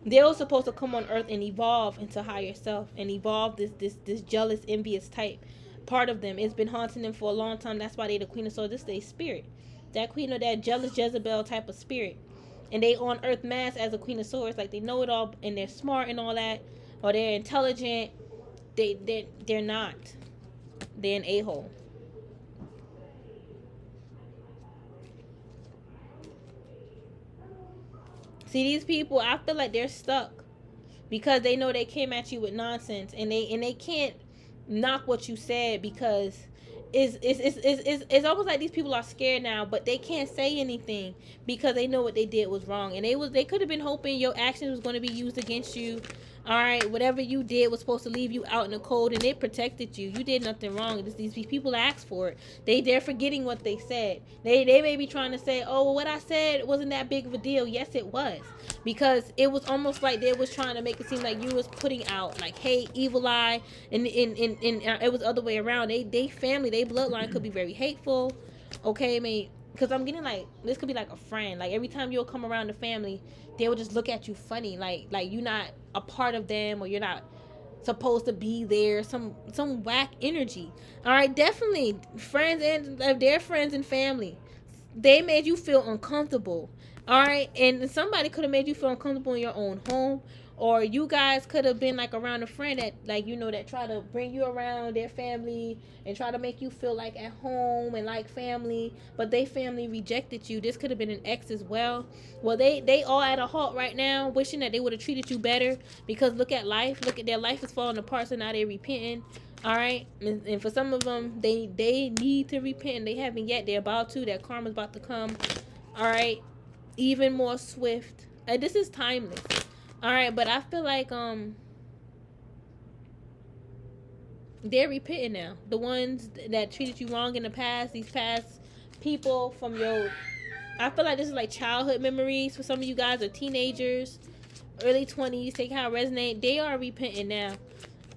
They were supposed to come on earth and evolve into higher self, and evolve this jealous, envious type part of them. It's been haunting them for a long time. That's why they the Queen of Swords. This is their spirit. That queen of that jealous Jezebel type of spirit. And they on earth mass as a Queen of Swords. Like they know it all, and they're smart and all that, or they're intelligent. They're not. They're an a-hole. See, these people, I feel like they're stuck because they know they came at you with nonsense, and they can't knock what you said because it's almost like these people are scared now, but they can't say anything because they know what they did was wrong, and they could have been hoping your actions was going to be used against you. All right, whatever you did was supposed to leave you out in the cold, and it protected you. You did nothing wrong. These people asked for it. They're forgetting what they said. They may be trying to say, oh, well, what I said wasn't that big of a deal. Yes, it was, because it was almost like they was trying to make it seem like you was putting out like hate, evil eye, and it was the other way around. They family, they bloodline could be very hateful. Okay, I mean, because I'm getting like, this could be like a friend. Like every time you'll come around the family, they will just look at you funny, like you're not a part of them, or you're not supposed to be there. Some whack energy. All right, definitely friends, and their friends and family, they made you feel uncomfortable. All right, and somebody could have made you feel uncomfortable in your own home, or you guys could have been like around a friend that, like, you know, that try to bring you around their family and try to make you feel like at home and like family, but they family rejected you. This could have been an ex as well. Well, they all at a halt right now, wishing that they would have treated you better, because look at life, look at their life is falling apart, so now they're repenting. All right, and for some of them, they need to repent, and they haven't yet. They're about to. That karma's about to come. All right, even more swift. This is timeless. All right, but I feel like they're repenting now. The ones that treated you wrong in the past, these past people from your, I feel like this is like childhood memories for some of you guys, or teenagers, early 20s. Take how it resonate. They are repenting now.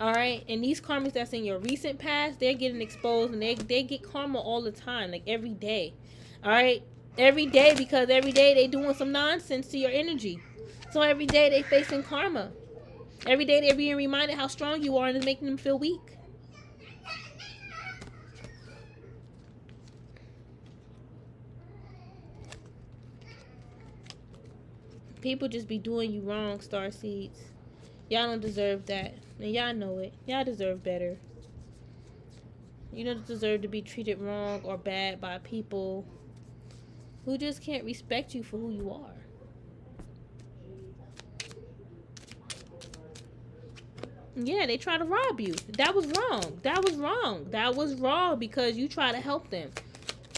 All right, and these karmas that's in your recent past, they're getting exposed, and they get karma all the time, like every day. All right, every day, because every day they doing some nonsense to your energy. So every day they facing karma. Every day they're being reminded how strong you are, and it's making them feel weak. People just be doing you wrong, star seeds. Y'all don't deserve that, and y'all know it. Y'all deserve better. You don't deserve to be treated wrong or bad by people who just can't respect you for who you are. Yeah, they try to rob you. That was wrong. That was wrong. That was wrong, because you try to help them.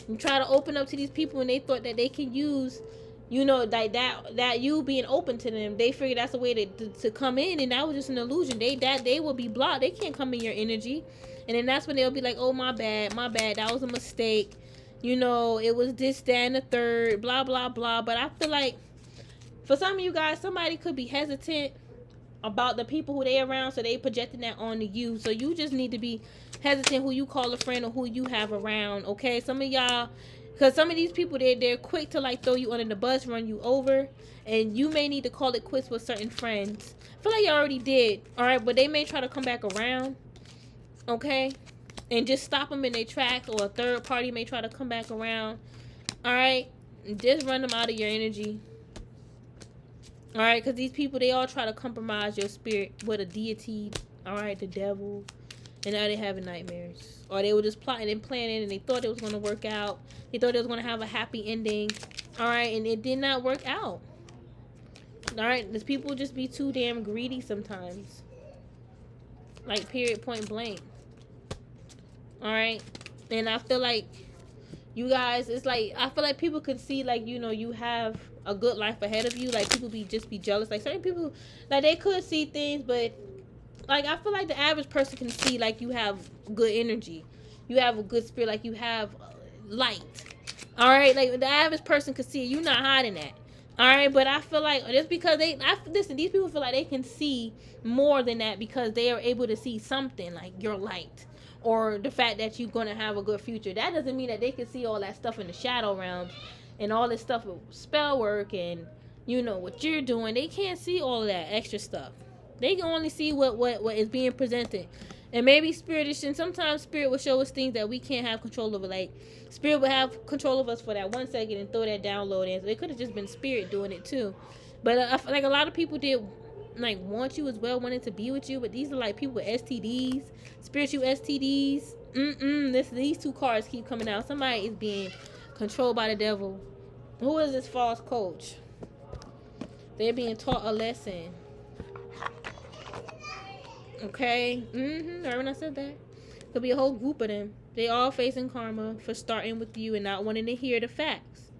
You try to open up to these people, and they thought that they can use, you know, like that you being open to them. They figured that's a way to come in, and that was just an illusion. They will be blocked. They can't come in your energy. And then that's when they'll be like, oh, my bad, that was a mistake. You know, it was this, that, and the third, blah, blah, blah. But I feel like for some of you guys, somebody could be hesitant about the people who they around, so they projecting that onto you. So you just need to be hesitant who you call a friend or who you have around. Okay, some of y'all, because some of these people, they're quick to like throw you under the bus, run you over, and you may need to call it quits with certain friends. I feel like you already did. All right, but they may try to come back around. Okay, and just stop them in their tracks, or a third party may try to come back around. All right, just run them out of your energy. All right, because these people, they all try to compromise your spirit with a deity. All right, the devil. And now they're having nightmares. Or they were just plotting and planning, and they thought it was going to work out. They thought it was going to have a happy ending. All right, and it did not work out. All right, these people just be too damn greedy sometimes. Like, period, point blank. All right, and I feel like you guys, it's like, I feel like people could see, like, you know, you have a good life ahead of you. Like, people be jealous. Like, certain people, like, they could see things, but like, I feel like the average person can see, like, you have good energy, you have a good spirit, like, you have light. All right, like, the average person could see it. You're not hiding that. All right, but I feel like just because listen, these people feel like they can see more than that, because they are able to see something like your light, or the fact that you're going to have a good future. That doesn't mean that they can see all that stuff in the shadow realms and all this stuff with spell work and, you know, what you're doing. They can't see all of that extra stuff. They can only see what is being presented. And maybe spirit is, and sometimes spirit will show us things that we can't have control over. Like, spirit will have control of us for that 1 second and throw that download in. So it could have just been spirit doing it too. But I feel like a lot of people did, like, want you as well, wanted to be with you. But these are like people with STDs, spiritual STDs. These two cards keep coming out. Somebody is being controlled by the devil. Who is this false coach? They're being taught a lesson. Okay. Remember when I said that? Could be a whole group of them. They all facing karma for starting with you and not wanting to hear the facts.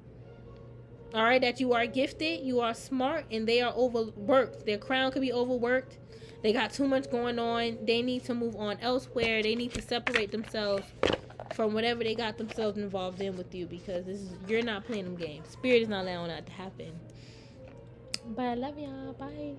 All right, that you are gifted, you are smart, and they are overworked. Their crown could be overworked. They got too much going on. They need to move on elsewhere. They need to separate themselves from whatever they got themselves involved in with you, because you're not playing them games. Spirit is not allowing that to happen. But I love y'all. Bye.